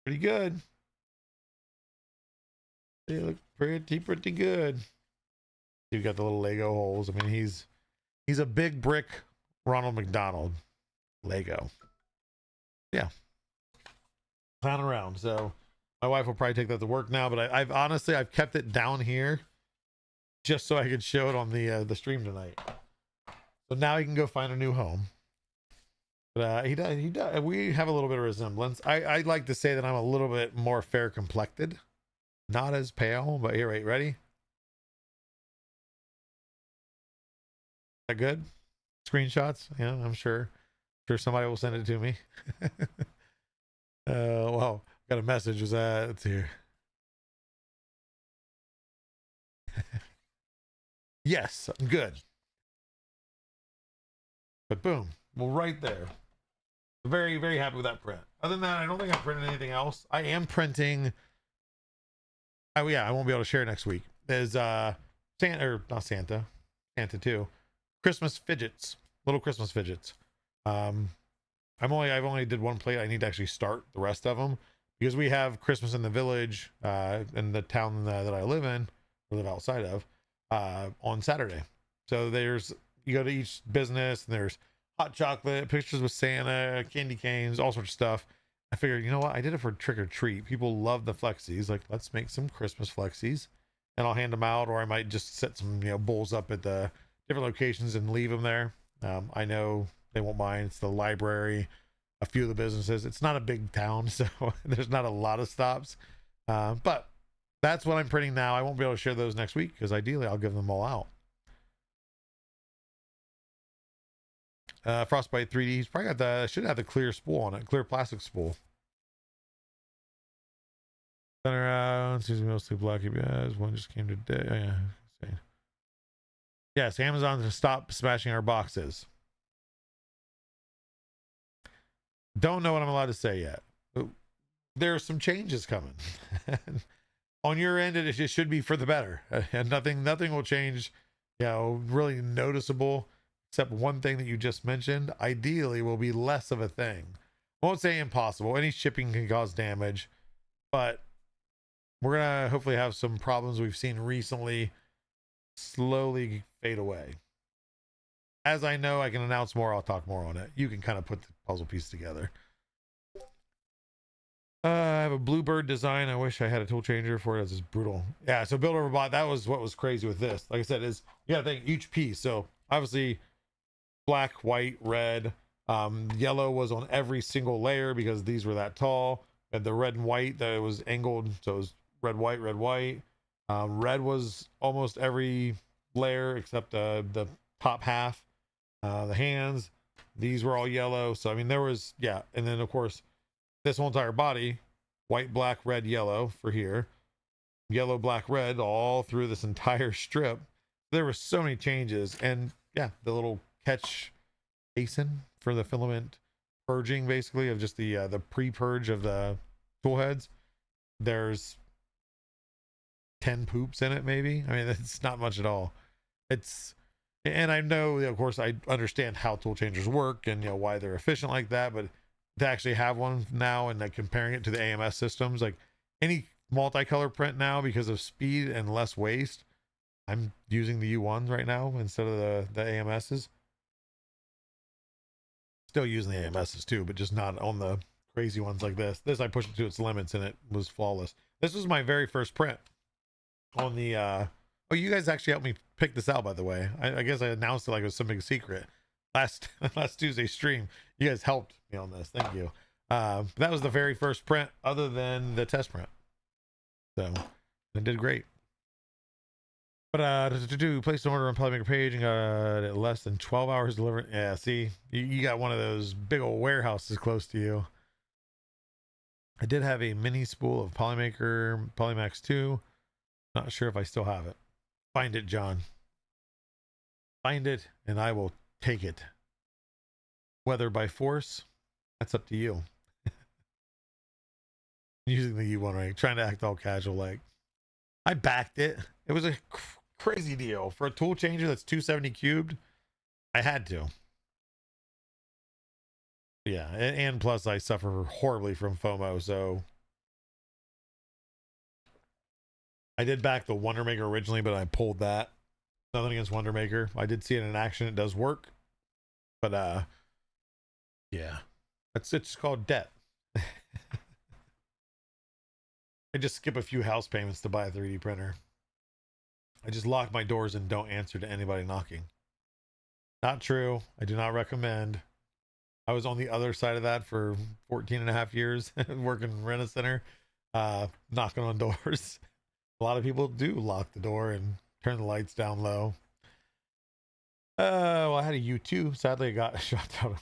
pretty good. They look pretty good. You've got the little Lego holes. I mean, he's a big brick Ronald McDonald Lego. Yeah. Clown around. So my wife will probably take that to work now, but I've honestly kept it down here just so I could show it on the stream tonight. So now he can go find a new home. But he does. We have a little bit of resemblance. I'd like to say that I'm a little bit more fair complected, not as pale. But here, wait, ready? That good? Screenshots? Yeah, I'm sure somebody will send it to me. Well, got a message. Was that? Let's hear. Yes, I'm good. But boom, well, right there. Very, very happy with that print. Other than that, I don't think I printed anything else. I am printing. Oh yeah, I won't be able to share next week. There's Santa, or not Santa, Santa too. Christmas fidgets, little Christmas fidgets. I've only did one plate. I need to actually start the rest of them because we have Christmas in the village, in the town that I live in, or live outside of, on Saturday. So you go to each business and there's hot chocolate, pictures with Santa, candy canes, all sorts of stuff. I figured, you know what? I did it for trick or treat. People love the flexies. Like, let's make some Christmas flexies, and I'll hand them out, or I might just set some, bowls up at the different locations and leave them there. I know they won't mind. It's the library, a few of the businesses. It's not a big town, so there's not a lot of stops. But that's what I'm printing now. I won't be able to share those next week because ideally I'll give them all out. Frostbite 3D. He's probably got should have the clear spool on it, clear plastic spool. Center out. Seems mostly black. Yes, one just came today. Oh, yeah. Yes, Amazon to stop smashing our boxes. Don't know what I'm allowed to say yet. There are some changes coming. On your end, it just should be for the better, and nothing will change, really noticeable, except one thing that you just mentioned. Ideally, will be less of a thing. I won't say impossible. Any shipping can cause damage, but we're gonna hopefully have some problems we've seen recently slowly fade away. As I know, I can announce more. I'll talk more on it. You can kind of put the puzzle piece together. I have a bluebird design. I wish I had a tool changer for it. It's just brutal. Yeah, so build over bot, that was what was crazy with this. Like I said, is you gotta think each piece. So obviously black, white, red, yellow was on every single layer because these were that tall. And the red and white that was angled, so it was red, white, red, white. Red was almost every layer except the top half. The hands, these were all yellow. So I mean there was, and then of course this whole entire body, white, black, red, yellow for here, yellow, black, red, all through this entire strip. There were so many changes, and the little catch basin for the filament purging, basically, of just the pre-purge of the tool heads. There's 10 poops in it, maybe. I mean, it's not much at all. And I know, of course, I understand how tool changers work and why they're efficient like that, but to actually have one now and like comparing it to the AMS systems, like any multicolor print now, because of speed and less waste, I'm using the U1s right now instead of the AMSs. Still using the AMSs too, but just not on the crazy ones like this. This I pushed it to its limits and it was flawless. This was my very first print on the oh, you guys actually helped me pick this out, by the way. I guess I announced it like it was some big secret last Tuesday stream. You guys helped me on this. Thank you. That was the very first print other than the test print. So it did great. But to place an order on Polymaker page and got it less than 12 hours delivered. Yeah, see, you got one of those big old warehouses close to you. I did have a mini spool of Polymaker Polymax 2. Not sure if I still have it. Find it, John. Find it and I will take it. Whether by force, that's up to you. Using the U1, right? Trying to act all casual like. I backed it. It was a crazy deal. For a tool changer that's 270 cubed, I had to. Yeah, and plus I suffer horribly from FOMO, so I did back the Wonder Maker originally, but I pulled that. Nothing against Wonder Maker. I did see it in action. It does work. But yeah. It's called debt. I just skip a few house payments to buy a 3D printer. I just lock my doors and don't answer to anybody knocking. Not true. I do not recommend. I was on the other side of that for 14 and a half years working rent a center, knocking on doors. A lot of people do lock the door and turn the lights down low. Well, I had a U2. Sadly, I got shot down.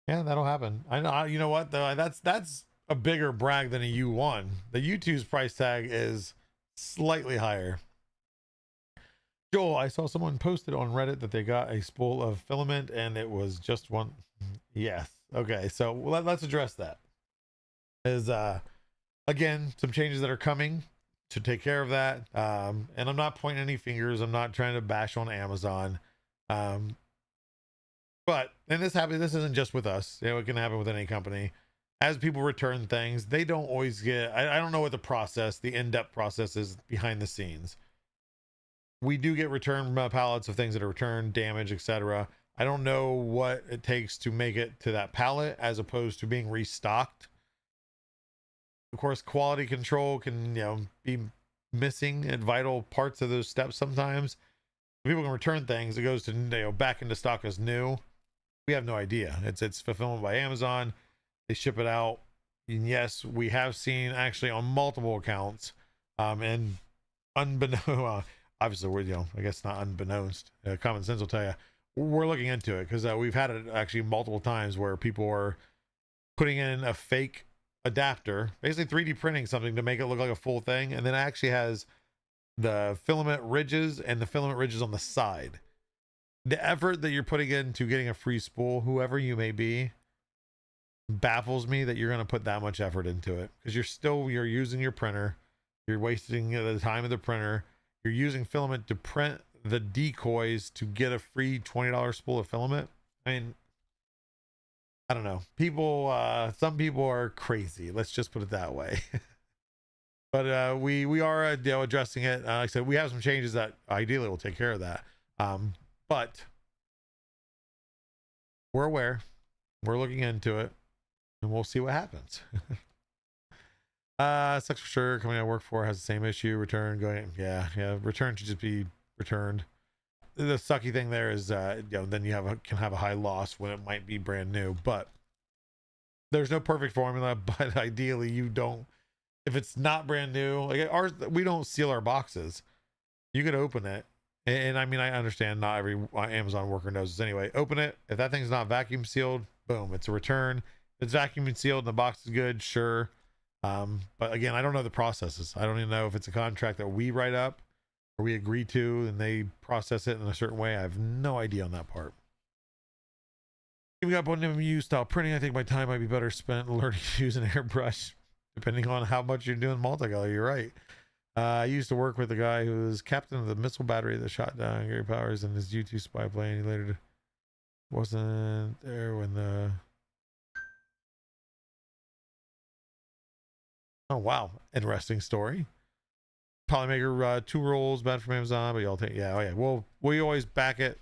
Yeah, that'll happen. I know. You know what though? That's a bigger brag than a U1. The U2's price tag is slightly higher. Joel, I saw someone posted on Reddit that they got a spool of filament and it was just one. Yes. Okay. So let's address that. Is again, some changes that are coming to take care of that. And I'm not pointing any fingers. I'm not trying to bash on Amazon. But, and this isn't just with us. It can happen with any company. As people return things, they don't always get, I don't know what the in-depth process is behind the scenes. We do get return pallets of things that are returned, damaged, etc. I don't know what it takes to make it to that pallet as opposed to being restocked. Of course, quality control can, be missing at vital parts of those steps sometimes. People can return things, it goes to, back into stock as new. We have no idea. It's fulfillment by Amazon. They ship it out. And yes, we have seen actually on multiple accounts, and unbeknownst, obviously we're, I guess not unbeknownst, common sense will tell you, we're looking into it because we've had it actually multiple times where people are putting in a fake adapter, basically 3D printing something to make it look like a full thing, and then it actually has the filament ridges and the filament ridges on the side. The effort that you're putting into getting a free spool, whoever you may be, baffles me that you're going to put that much effort into it, because you're using your printer, you're wasting the time of the printer, you're using filament to print the decoys to get a free $20 spool of filament. I mean, I don't know, people, some people are crazy, let's just put it that way. But we are addressing it. Like I said, we have some changes that ideally will take care of that, but we're aware, we're looking into it, and we'll see what happens. Sucks for sure. Company I work for has the same issue. Return going. Yeah. Return should just be returned. The sucky thing there is, then you can have a high loss when it might be brand new. But there's no perfect formula. But ideally, you don't. If it's not brand new, like ours, we don't seal our boxes. You could open it, and I mean, I understand not every Amazon worker knows this anyway. Open it. If that thing's not vacuum sealed, boom, it's a return. If it's vacuum sealed and the box is good, sure. But again, I don't know the processes. I don't even know if it's a contract that we write up or we agree to and they process it in a certain way. I have no idea on that part. Giving up on MMU style printing, I think my time might be better spent learning to use an airbrush, depending on how much you're doing multicolor. You're right. I used to work with a guy who was captain of the missile battery that shot down Gary Powers in his U-2 spy plane. He later wasn't there when the... Oh, wow. Interesting story. Polymaker, 2 rolls, bad from Amazon, but y'all take, yeah, oh yeah. Well, we always back it,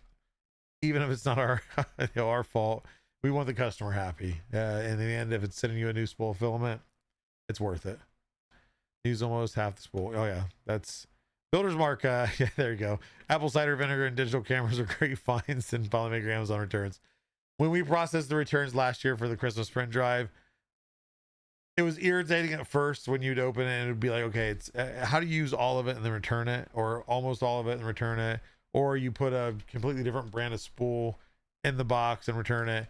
even if it's not our, our fault. We want the customer happy. And in the end, if it's sending you a new spool of filament, it's worth it. Use almost half the spool. Oh yeah, that's Builder's Mark. Yeah, there you go. Apple cider vinegar and digital cameras are great finds in Polymaker Amazon returns. When we processed the returns last year for the Christmas print drive, it was irritating at first when you'd open it and it would be like, okay, it's how do you use all of it and then return it, or almost all of it and return it, or you put a completely different brand of spool in the box and return it.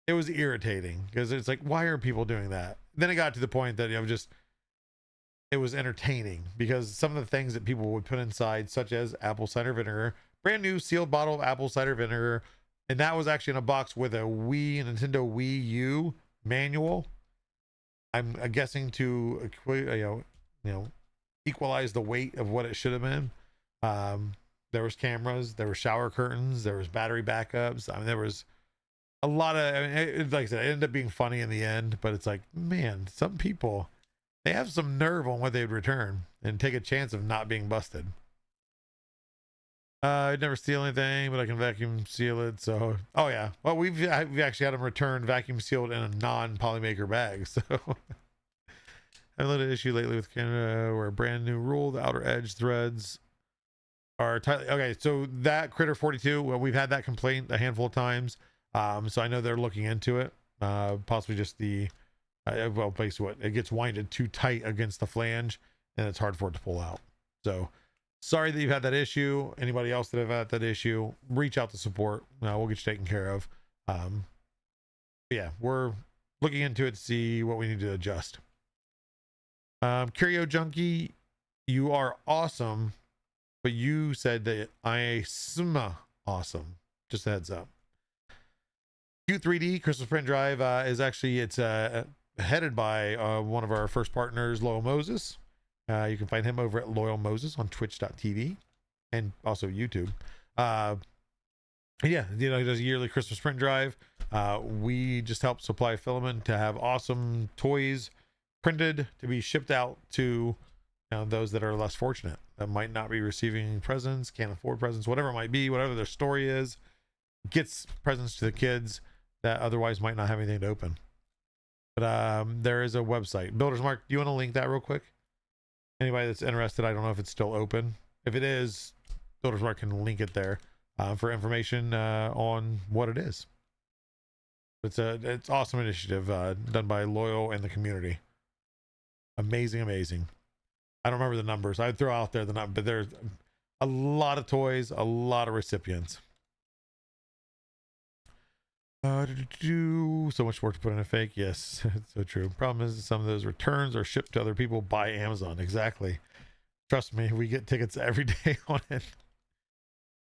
It was irritating because it's like, why are people doing that? Then it got to the point that it was entertaining because some of the things that people would put inside, such as apple cider vinegar, brand new sealed bottle of apple cider vinegar, and that was actually in a box with a Nintendo Wii U manual. I'm guessing to equalize the weight of what it should have been. There was cameras, there were shower curtains, there was battery backups. I mean, there was a lot of, like I said, it ended up being funny in the end, but it's like, man, some people, they have some nerve on what they'd return and take a chance of not being busted. I'd never steal anything, but I can vacuum seal it. So, oh yeah. Well, we've actually had them returned vacuum sealed in a non-Polymaker bag. So, I've had an issue lately with Canada where a brand new rule, the outer edge threads are tightly. Okay, so that Critter 42, well, we've had that complaint a handful of times. So I know they're looking into it. Possibly just the, well, basically what it gets winded too tight against the flange, and it's hard for it to pull out. So. Sorry that you've had that issue. Anybody else that have had that issue, reach out to support. We'll get you taken care of. Yeah, we're looking into it to see what we need to adjust. Curio Junkie, you are awesome, but you said that I smell awesome. Just a heads up. Q3D Christmas print drive is actually, it's headed by one of our first partners, Loyal Moses. You can find him over at Loyal Moses on twitch.tv and also YouTube. Yeah, he does a yearly Christmas print drive. We just help supply filament to have awesome toys printed to be shipped out to those that are less fortunate, that might not be receiving presents, can't afford presents, whatever it might be, whatever their story is, gets presents to the kids that otherwise might not have anything to open. But there is a website. Builder's Mark, do you want to link that real quick? Anybody that's interested, I don't know if it's still open. If it is, Builder's Mark can link it there for information on what it is. It's awesome initiative done by Loyal and the community. Amazing. I don't remember the numbers. I'd throw out there the number, but there's a lot of toys, a lot of recipients. So much work to put in a fake. Yes, it's so true. Problem is some of those returns are shipped to other people by Amazon. Exactly. Trust me, we get tickets every day on it.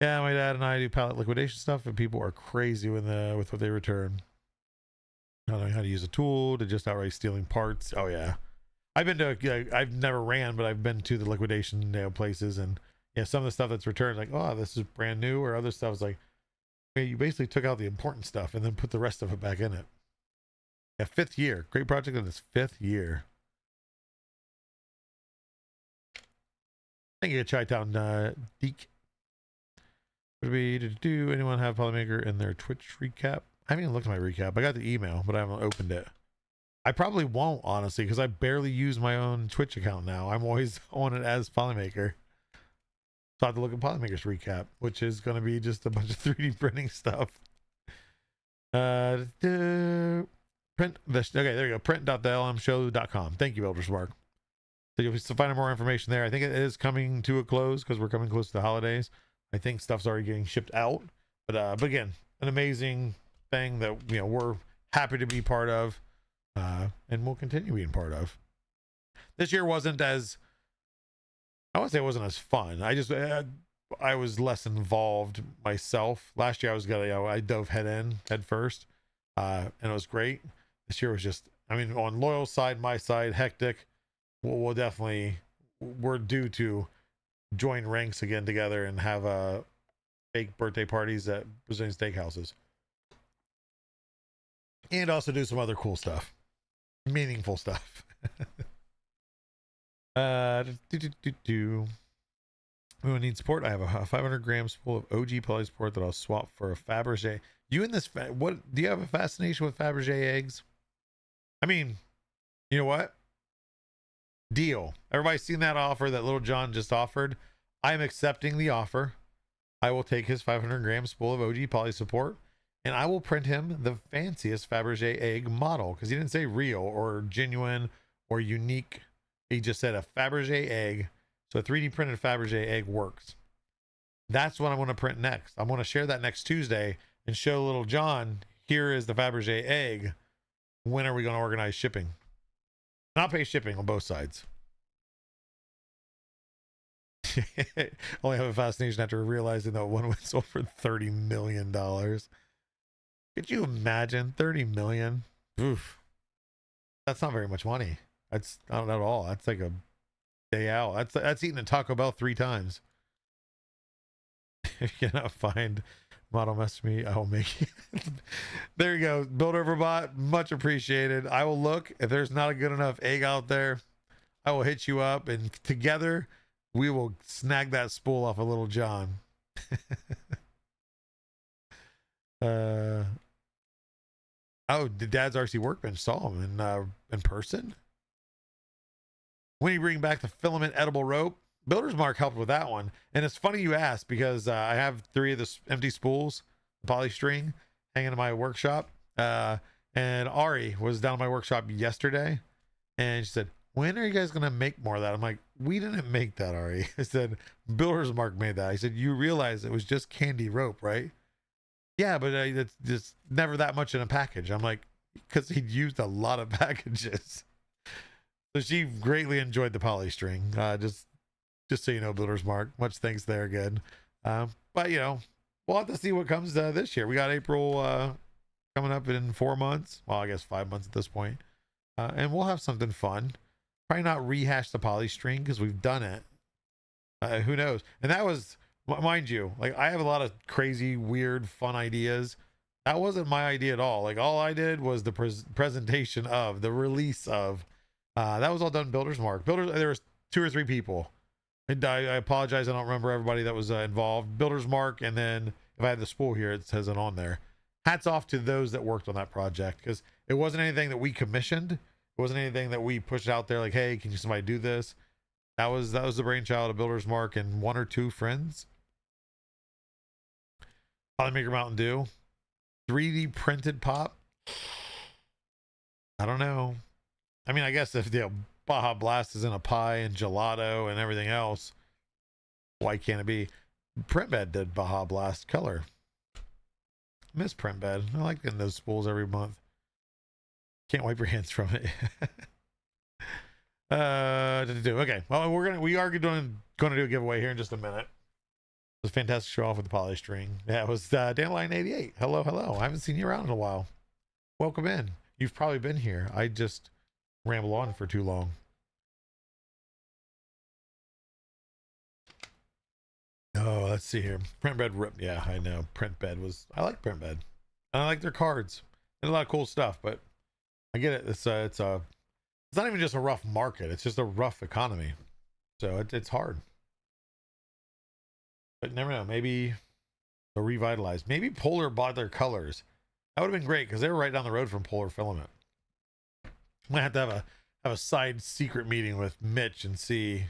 Yeah, my dad and I do pallet liquidation stuff, and people are crazy with what they return. Not knowing how to use a tool to just outright stealing parts. Oh yeah, I've been to. I've never ran, but I've been to the liquidation places, and yeah, some of the stuff that's returned, like, oh, this is brand new, or other stuff is like, hey, you basically took out the important stuff and then put the rest of it back in it. Yeah, 5th year, great project in its 5th year. Thank you, Chi-Town Deek. Would be to do anyone have Polymaker in their Twitch recap? I haven't even looked at my recap. I got the email, but I haven't opened it. I probably won't, honestly, because I barely use my own Twitch account now. I'm always on it as Polymaker. So I have to look at Polymaker's recap, which is going to be just a bunch of 3D printing stuff. Print this. Okay, there you go. Print.thelmshow.com. Thank you, Eldersmark. So you'll find more information there. I think it is coming to a close because we're coming close to the holidays. I think stuff's already getting shipped out, but again, an amazing thing that we're happy to be part of, and we'll continue being part of. This year wasn't as, I won't say it wasn't as fun. I was less involved myself. Last year I dove head first, and it was great. This year was just, I mean, on Loyal's side, my side, hectic. We're due to join ranks again together and have fake birthday parties at Brazilian steakhouses, and also do some other cool stuff, meaningful stuff. We need support. I have a 500 grams full of OG poly support that I'll swap for a Fabergé. You in this, what do you have a fascination with Fabergé eggs? I mean, you know what? Deal. Everybody's seen that offer that Little John just offered. I'm accepting the offer. I will take his 500 grams full of OG poly support, and I will print him the fanciest Fabergé egg model, because he didn't say real or genuine or unique. He just said a Fabergé egg. So a 3D printed Fabergé egg works. That's what I want to print next. I want to share that next Tuesday and show Little John, here is the Fabergé egg. When are we going to organize shipping? Not pay shipping on both sides. Only have a fascination after realizing that one went sold for $30 million. Could you imagine 30 million? Oof. That's not very much money. That's not at all. That's like a day out. That's eating a Taco Bell 3 times. If you cannot find model, message me. I will make it. There you go. Build over bot. Much appreciated. I will look. If there's not a good enough egg out there, I will hit you up, and together we will snag that spool off of Little John. Oh, the Dad's RC Workbench saw him in person. When you bring back the filament edible rope, Builder's Mark helped with that one. And it's funny you asked, because I have 3 of the empty spools, polystring, hanging in my workshop. And Ari was down in my workshop yesterday, and she said, when are you guys going to make more of that? I'm like, we didn't make that, Ari. I said, Builder's Mark made that. I said, you realize it was just candy rope, right? Yeah, but it's just never that much in a package. I'm like, because he'd used a lot of packages. So she greatly enjoyed the polystring. Just so you know, Builder's Mark, much thanks there again. But we'll have to see what comes this year. We got April coming up in 4 months. Well, I guess 5 months at this point. And we'll have something fun. Probably not rehash the polystring because we've done it. Who knows? And that was, mind you, like, I have a lot of crazy, weird, fun ideas. That wasn't my idea at all. Like, all I did was the presentation of, the release of. That was all done Builder's Mark. There was 2 or 3 people. And I apologize, I don't remember everybody that was involved. Builder's Mark, and then if I had the spool here, it says it on there. Hats off to those that worked on that project, because it wasn't anything that we commissioned. It wasn't anything that we pushed out there like, hey, can somebody do this? That was the brainchild of Builder's Mark and 1 or 2 friends. Polymaker Mountain Dew. 3D printed pop. I don't know. I mean, I guess if Baja Blast is in a pie and gelato and everything else, why can't it be? Printbed did Baja Blast color. Miss Printbed. I like getting those spools every month. Can't wipe your hands from it. Okay, well, we are gonna do a giveaway here in just a minute. It was a fantastic show off with the poly string. Yeah, it was Dandelion 88. Hello. I haven't seen you around in a while. Welcome in. You've probably been here. I just ramble on for too long. Oh, let's see here. Print bed rip. Yeah, I know. Print bed was. I like print bed. I like their cards. There's a lot of cool stuff, but I get it. It's not even just a rough market. It's just a rough economy. So it's hard. But never know. Maybe they'll revitalize. Maybe Polar bought their colors. That would have been great because they were right down the road from Polar Filament. I'm gonna have to have a side secret meeting with Mitch and see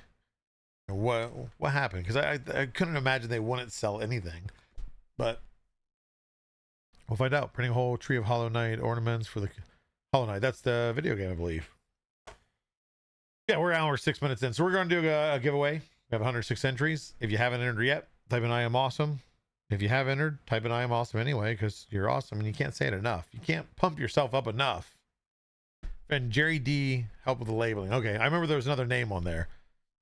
what happened, because I couldn't imagine they wouldn't sell anything, but we'll find out. Printing a whole tree of Hollow Knight ornaments for the Hollow Knight. That's the video game, I believe. Yeah, we're an hour 6 minutes in, so we're going to do a giveaway. We have 106 entries. If you haven't entered yet, type in I am awesome. If you have entered, type in I am awesome anyway, because you're awesome and you can't say it enough. You can't pump yourself up enough. And Jerry D helped with the labeling. Okay, I remember there was another name on there.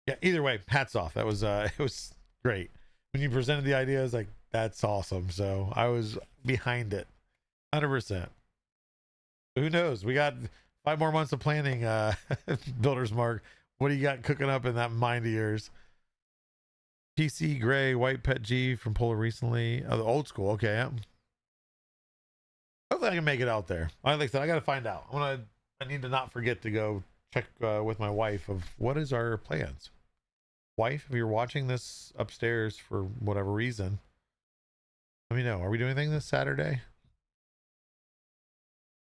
Yeah, either way, hats off. That was it was great. When you presented the idea, I was like, that's awesome. So I was behind it 100%. Who knows? We got 5 more months of planning. Builder's Mark, what do you got cooking up in that mind of yours? PC Gray White Pet G from Polar recently. Oh, the old school. Okay, yeah. Hopefully I can make it out there. Like I said, I got to find out. I need to not forget to go check with my wife of what is our plans. Wife, if you're watching this upstairs for whatever reason, let me know. Are we doing anything this Saturday?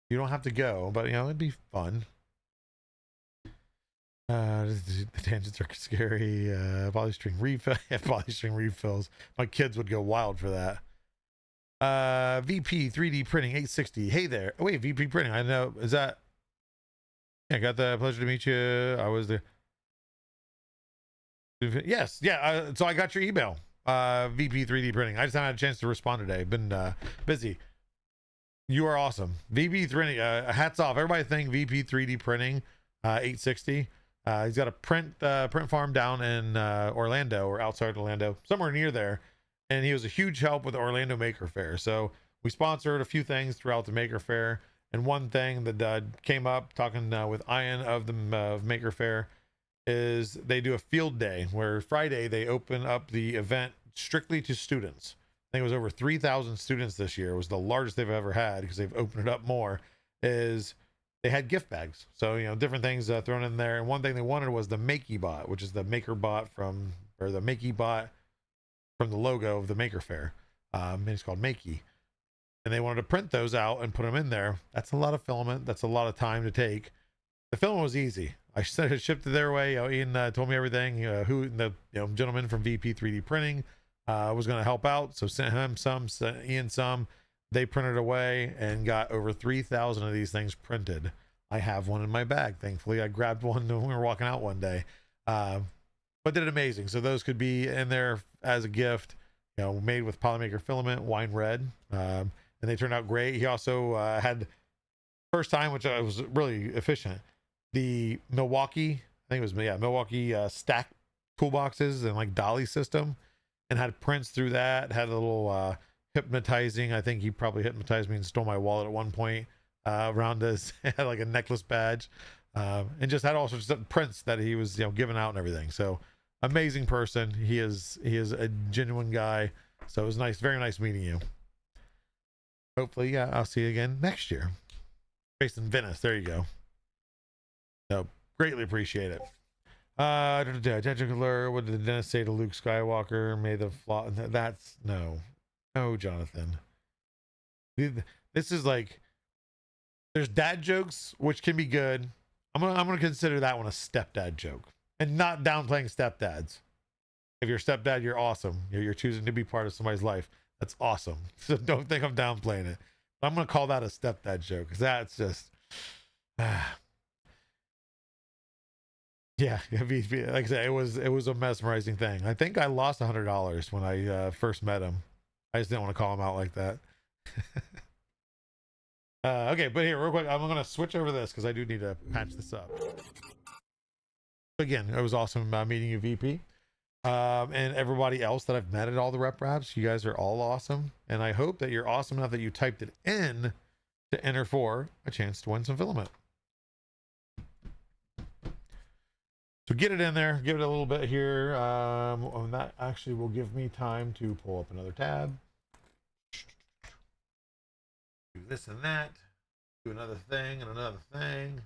You don't have to go, but it'd be fun. The tangents are scary. Polystring refill. Yeah, polystring refills. My kids would go wild for that. VP 3D printing 860. Hey there. Oh, wait, VP printing. I know. Is that? Yeah, got the pleasure to meet you. I was there. Yes, yeah. So I got your email. VP 3D printing. I just haven't had a chance to respond today. Been busy. You are awesome. VP printing. Hats off. Everybody thank VP 3D printing 860. He's got a print farm down in Orlando, or outside Orlando, somewhere near there, and he was a huge help with the Orlando Maker Faire. So we sponsored a few things throughout the Maker Faire, and one thing that came up talking with Ian of the Maker Faire is they do a field day where Friday they open up the event strictly to students. I think it was over 3,000 students this year. It was the largest they've ever had because they've opened it up more. Is they had gift bags, so different things thrown in there. And one thing they wanted was the Makey bot, which is the maker bot or the Makey bot from the logo of the Maker Faire. And it's called Makey, and they wanted to print those out and put them in there. That's a lot of filament. That's a lot of time to take. The filament was easy. I said it shipped it their way. Ian told me everything. Who the gentleman from VP 3D printing was going to help out, so sent him some, sent Ian some. They printed away and got over 3,000 of these things printed. I have one in my bag. Thankfully, I grabbed one when we were walking out one day. But did amazing. So those could be in there as a gift, made with Polymaker filament, wine red. And they turned out great. He also had first time, which was really efficient, the Milwaukee, I think it was, Milwaukee stack toolboxes and like dolly system, and had prints through that. Had a little hypnotizing. I think he probably hypnotized me and stole my wallet at one point around his had like a necklace badge, and just had all sorts of prints that he was giving out and everything. So amazing person. He is a genuine guy. So it was nice, very nice meeting you. Hopefully I'll see you again next year. Based in Venice. There you go. So greatly appreciate it. What did the dentist say to Luke Skywalker? May the flaw. That's no, Jonathan. This is like, there's dad jokes which can be good. I'm gonna consider that one a stepdad joke, and not downplaying stepdads. If you're a stepdad, you're awesome. You're choosing to be part of somebody's life. That's awesome. So don't think I'm downplaying it. I'm gonna call that a stepdad joke, because that's just. Yeah, like I said, it was a mesmerizing thing. I think I lost $100 when I first met him. I just didn't want to call him out like that. Okay, but here, real quick, I'm gonna switch over this because I do need to patch this up. Again, it was awesome meeting you, VP. And everybody else that I've met at all the rep wraps. You guys are all awesome. And I hope that you're awesome enough that you typed it in to enter for a chance to win some filament. So get it in there, give it a little bit here. And that actually will give me time to pull up another tab. Do this and that. Do another thing and another thing.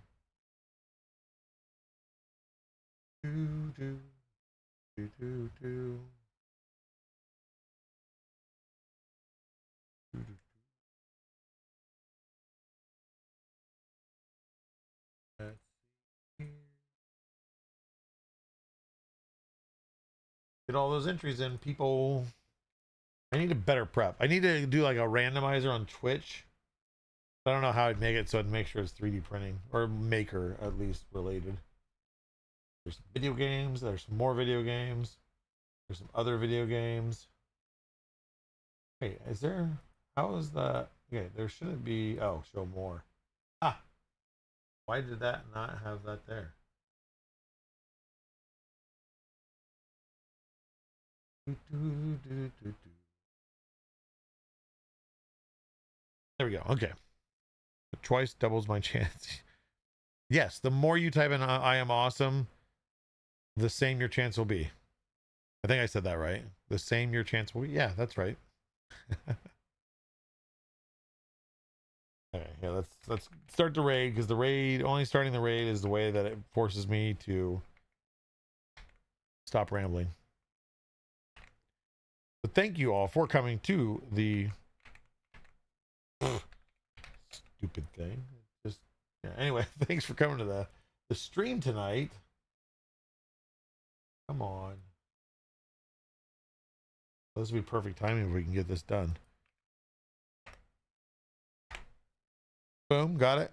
Get all those entries in, people. I need a better prep. I need to do like a randomizer on Twitch. I don't know how I'd make it so I'd make sure it's 3D printing or maker at least related. There's video games. There's some more video games. There's some other video games. Wait, is there? How is that? Okay, there shouldn't be. Oh, show more. Ah, why did that not have that there? There we go. Okay. Twice doubles my chance. Yes, the more you type in I am awesome, the same your chance will be. I think I said that right. The same your chance will be. Yeah, that's right. Okay, yeah, let's start the raid, because the raid, only starting the raid is the way that it forces me to stop rambling. But thank you all for coming to the stupid thing. Just yeah, anyway, thanks for coming to the stream tonight. Come on. This would be perfect timing if we can get this done. Boom, got it.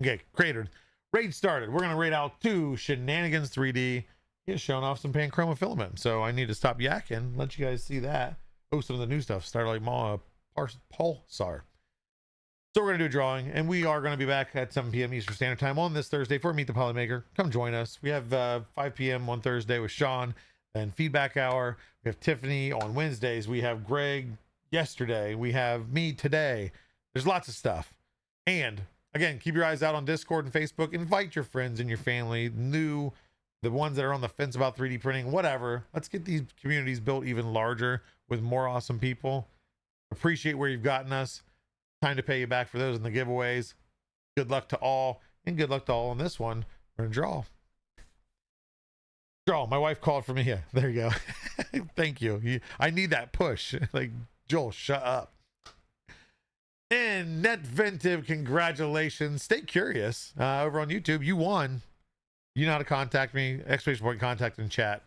Okay, created. Raid started. We're gonna raid out to Shenanigans 3D. He's showing off some panchroma filament. So I need to stop yakking, let you guys see that. Oh, some of the new stuff. Starlight Mall, Pulsar. So we're gonna do a drawing, and we are gonna be back at 7 p.m. Eastern Standard Time on this Thursday for Meet the Polymaker. Come join us. We have 5 p.m. on Thursday with Sean, and feedback hour. We have Tiffany on Wednesdays. We have Greg yesterday. We have me today. There's lots of stuff. And again, keep your eyes out on Discord and Facebook. Invite your friends and your family, the ones that are on the fence about 3D printing, whatever. Let's get these communities built even larger with more awesome people. Appreciate where you've gotten us. Time to pay you back for those in the giveaways. Good luck to all, and good luck to all on this one. We're gonna draw. Draw. My wife called for me. Yeah, there you go. Thank you. I need that push. Like, Joel, shut up. And NetVentive, congratulations. Stay curious. Over on YouTube, you won. You know how to contact me. Exclamation point contact in chat.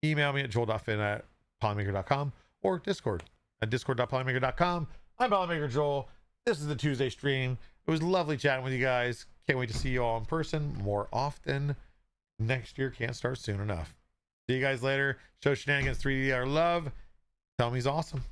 Email me at joel.fin@polymaker.com or Discord at discord.polymaker.com. I'm Polymaker Joel. This is the Tuesday stream. It was lovely chatting with you guys. Can't wait to see you all in person more often. Next year can't start soon enough. See you guys later. Show Shenanigans 3D our love. Tell me he's awesome.